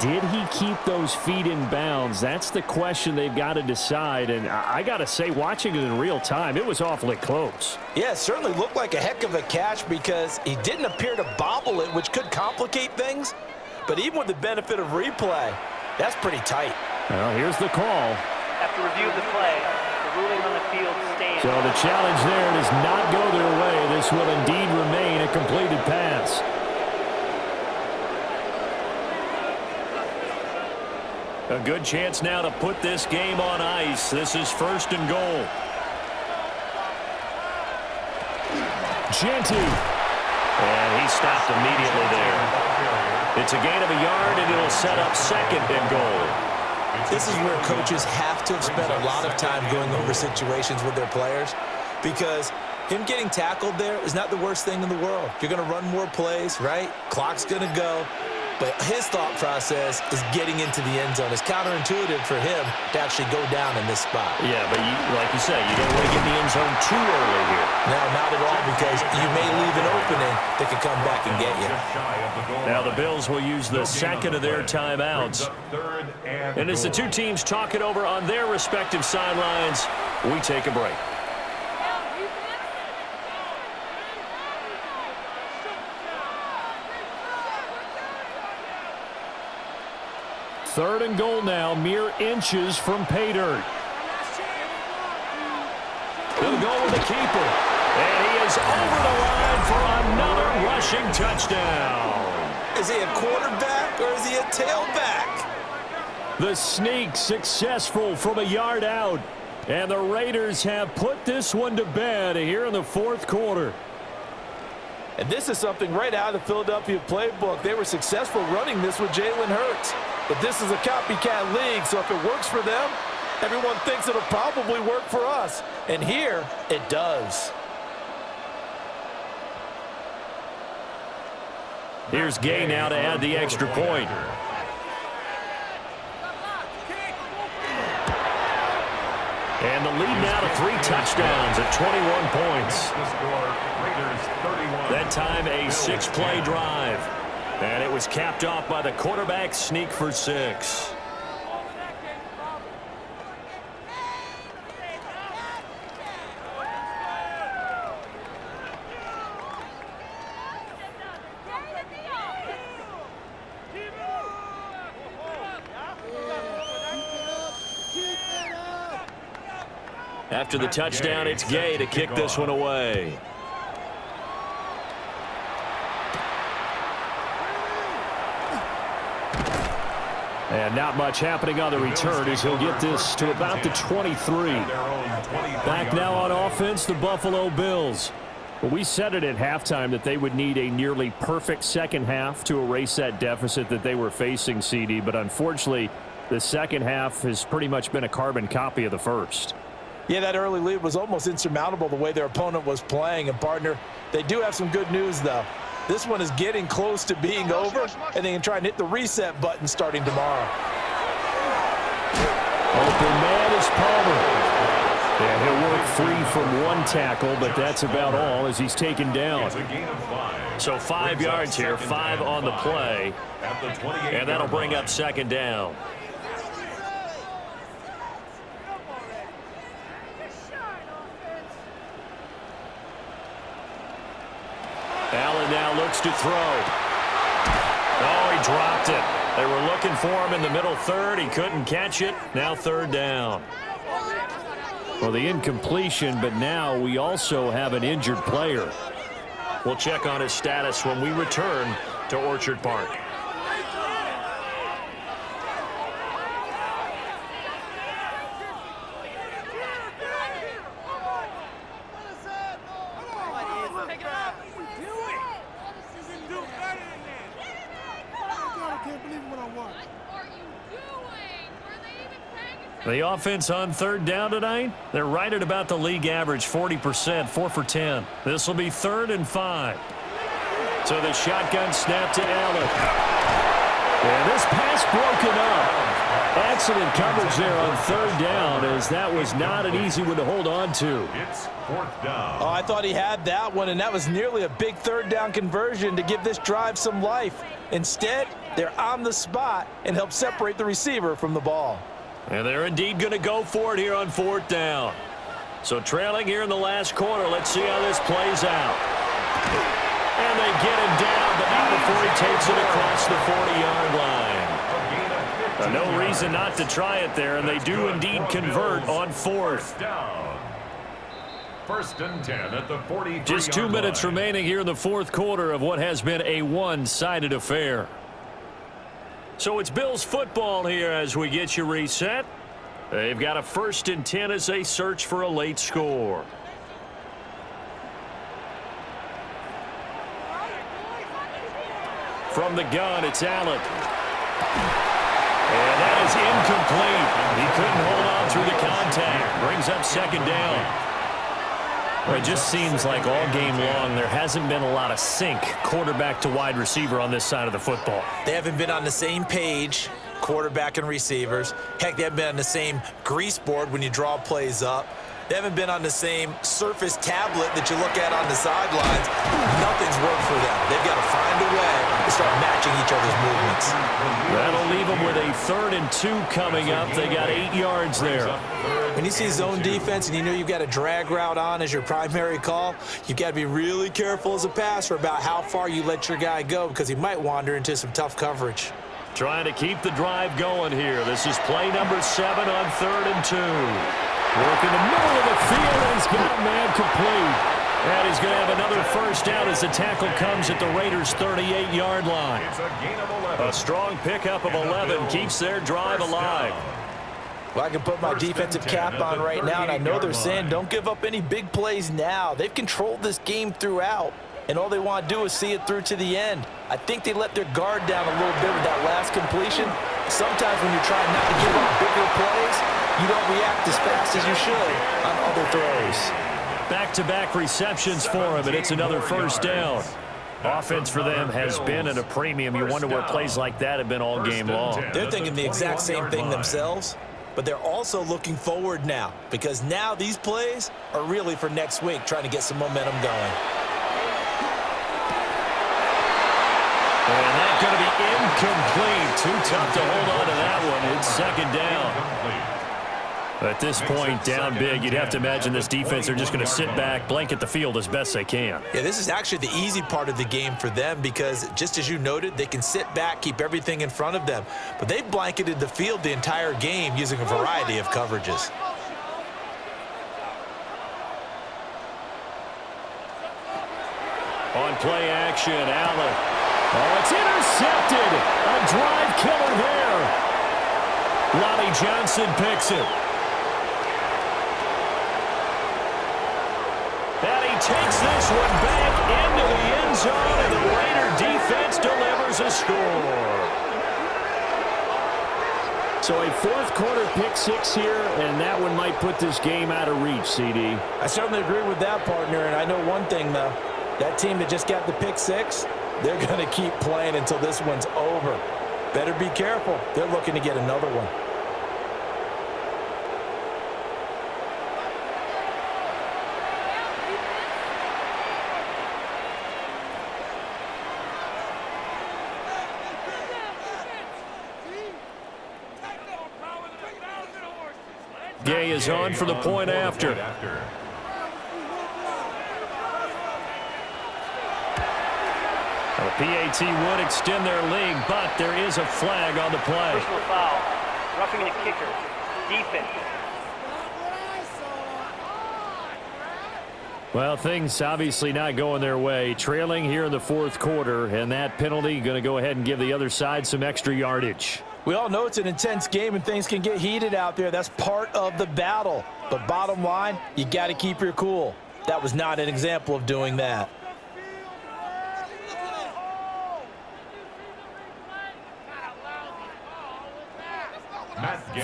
Did he keep those feet in bounds? That's the question they've got to decide. And I got to say, watching it in real time, it was awfully close. Yeah, it certainly looked like a heck of a catch because he didn't appear to bobble it, which could complicate things. But even with the benefit of replay, that's pretty tight. Well, here's the call. After review of the play, the ruling on the field stands. So the challenge there does not go their way. This will indeed remain a completed pass. A good chance now to put this game on ice. This is 1st and goal. Genty. And he stopped immediately there. It's a gain of a yard, and it'll set up 2nd and goal. This is where coaches have to have spent a lot of time going over situations with their players because Him getting tackled there is not the worst thing in the world. You're going to run more plays, right? Clock's going to go. But his thought process is getting into the end zone. It's counterintuitive for him to actually go down in this spot. Yeah, but like you say, you don't want to get in the end zone too early here. No, not at all, because you may leave an opening that could come back and get you. Now the Bills will use the second of their timeouts. And as the two teams talk it over on their respective sidelines, we take a break. Third and goal now, mere inches from pay dirt. They'll go with the keeper. And he is over the line for another rushing touchdown. Is he a quarterback or is he a tailback? The sneak successful from a yard out. And the Raiders have put this one to bed here in the fourth quarter. And this is something right out of the Philadelphia playbook. They were successful running this with Jalen Hurts. But this is a copycat league, so if it works for them, everyone thinks it'll probably work for us. And here, it does. Here's Gay now to add the extra point. And the lead now to 3 touchdowns at 21 points. That time a 6-play drive. And it was capped off by the quarterback sneak for 6. After the touchdown, it's Gay to kick this one away. And not much happening on the return as he'll get this to about the 23. Back now on offense, the Buffalo Bills. Well, we said it at halftime that they would need a nearly perfect second half to erase that deficit that they were facing, CD. But unfortunately, the second half has pretty much been a carbon copy of the first. Yeah, that early lead was almost insurmountable the way their opponent was playing. And, partner, they do have some good news, though. This one is getting close to being over, and they can try and hit the reset button starting tomorrow. Open man is Palmer. Yeah, he'll work free from one tackle, but that's about all as he's taken down. So 5 yards here, 5 on the play, and that'll bring up second down. Allen now looks to throw. Oh, he dropped it. They were looking for him in the middle third. He couldn't catch it. Now third down. Well, the incompletion, but now we also have an injured player. We'll check on his status when we return to Orchard Park. The offense on third down tonight, they're right at about the league average, 40%, 4 for 10. This will be 3rd and 5. So the shotgun snap to Allen. And this pass broken up. Excellent coverage there on third down, as that was not an easy one to hold on to. It's 4th down. Oh, I thought he had that one, and that was nearly a big third down conversion to give this drive some life. Instead, they're on the spot and help separate the receiver from the ball. And they're indeed going to go for it here on 4th down. So trailing here in the last quarter, let's see how this plays out. And they get him down, but not before he takes it across the 40-yard line. No reason not to try it there, and they do indeed convert on 4th. 1st and 10 at the 43-yard line. Just 2 minutes remaining here in the 4th quarter of what has been a one-sided affair. So it's Bills football here as we get you reset. They've got a 1st and 10 as they search for a late score. From the gun, it's Allen. And that is incomplete. He couldn't hold on through the contact. Brings up second down. Well, it just seems like all game long there hasn't been a lot of sync quarterback to wide receiver on this side of the football. They haven't been on the same page, quarterback and receivers. Heck, they haven't been on the same grease board when you draw plays up. They haven't been on the same Surface tablet that you look at on the sidelines. Nothing's worked for them. They've got to find a way to start matching each other's movements. That'll leave them with a 3rd and 2 coming up. They got 8 yards there. When you see zone defense and you know you've got a drag route on as your primary call, you've got to be really careful as a passer about how far you let your guy go because he might wander into some tough coverage. Trying to keep the drive going here. This is play number 7 on 3rd and 2. Work in the middle of the field, and he's got a man complete. And he's going to have another first down as the tackle comes at the Raiders' 38-yard line. It's a gain of 11. A strong pickup of 11 keeps their drive alive. Well, I can put my defensive cap on right now, and I know they're saying don't give up any big plays now. They've controlled this game throughout, and all they want to do is see it through to the end. I think they let their guard down a little bit with that last completion. Sometimes when you're trying not to give up bigger plays, you don't react as fast as you should on other throws. Back-to-back receptions for him, and it's another first down. Offense for them has been at a premium. You wonder where plays like that have been all game long. They're thinking the exact same thing themselves, but they're also looking forward now because now these plays are really for next week, trying to get some momentum going. And that's going to be incomplete. Too tough to hold on to that one. It's 2nd down. At this point, down big, you'd have to imagine this defense, they're just going to sit back, blanket the field as best they can. Yeah, this is actually the easy part of the game for them because, just as you noted, they can sit back, keep everything in front of them. But they've blanketed the field the entire game using a variety of coverages. On play action, Allen. Oh, it's intercepted. A drive killer there. Lonnie Johnson picks it. And he takes this one back into the end zone, and the Raider defense delivers a score. So a 4th quarter pick 6 here, and that one might put this game out of reach, CD. I certainly agree with that, partner, and I know one thing, though. That team that just got the pick 6, they're going to keep playing until this one's over. Better be careful. They're looking to get another one. Gay is on for the point after. The PAT would extend their lead, but there is a flag on the play. Personal foul. Roughing the kicker. Defense. Well, things obviously not going their way. Trailing here in the 4th quarter, and that penalty going to go ahead and give the other side some extra yardage. We all know it's an intense game and things can get heated out there. That's part of the battle. But bottom line, you got to keep your cool. That was not an example of doing that.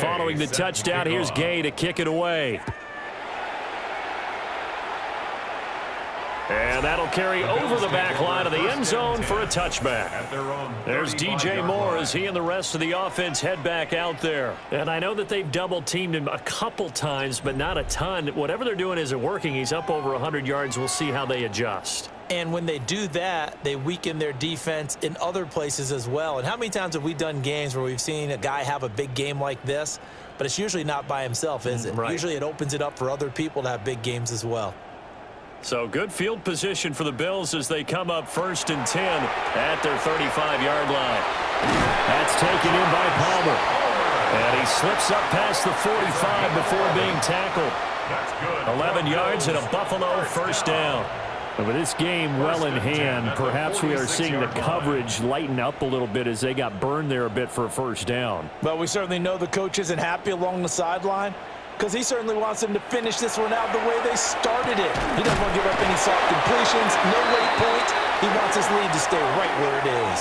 Following the touchdown, here's Gay to kick it away. And that'll carry over the back line of the end zone for a touchback. There's DJ Moore as he and the rest of the offense head back out there. And I know that they've double-teamed him a couple times, but not a ton. Whatever they're doing isn't working. He's up over 100 yards. We'll see how they adjust. And when they do that, they weaken their defense in other places as well. And how many times have we done games where we've seen a guy have a big game like this, but it's usually not by himself, is it? Right. Usually it opens it up for other people to have big games as well. So good field position for the Bills as they come up 1st and 10 at their 35-yard line. That's taken in by Palmer. And he slips up past the 45 before being tackled. 11 yards and a Buffalo first down. And with this game well in hand, perhaps we are seeing the coverage lighten up a little bit as they got burned there a bit for a first down. But we certainly know the coach isn't happy along the sideline because he certainly wants them to finish this one out the way they started it. He doesn't want to give up any soft completions, no late points. He wants his lead to stay right where it is.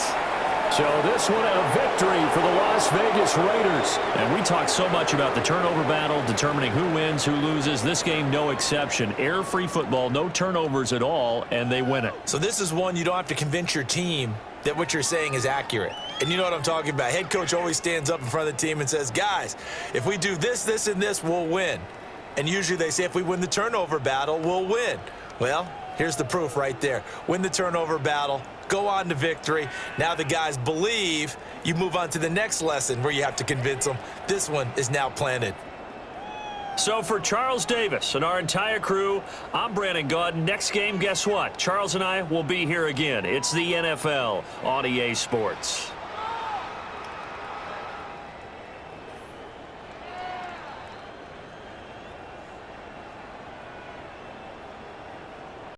So this one a victory for the Las Vegas Raiders. And we talk so much about the turnover battle, determining who wins, who loses. This game, no exception. Air-free football, no turnovers at all, and they win it. So this is one you don't have to convince your team that what you're saying is accurate. And you know what I'm talking about. Head coach always stands up in front of the team and says, guys, if we do this, this, and this, we'll win. And usually they say if we win the turnover battle, we'll win. Well, here's the proof right there. Win the turnover battle, go on to victory. Now the guys believe. You move on to the next lesson where you have to convince them. This one is now planted. So for Charles Davis and our entire crew, I'm Brandon Gaudin. Next game, guess what? Charles and I will be here again. It's the NFL on EA Sports.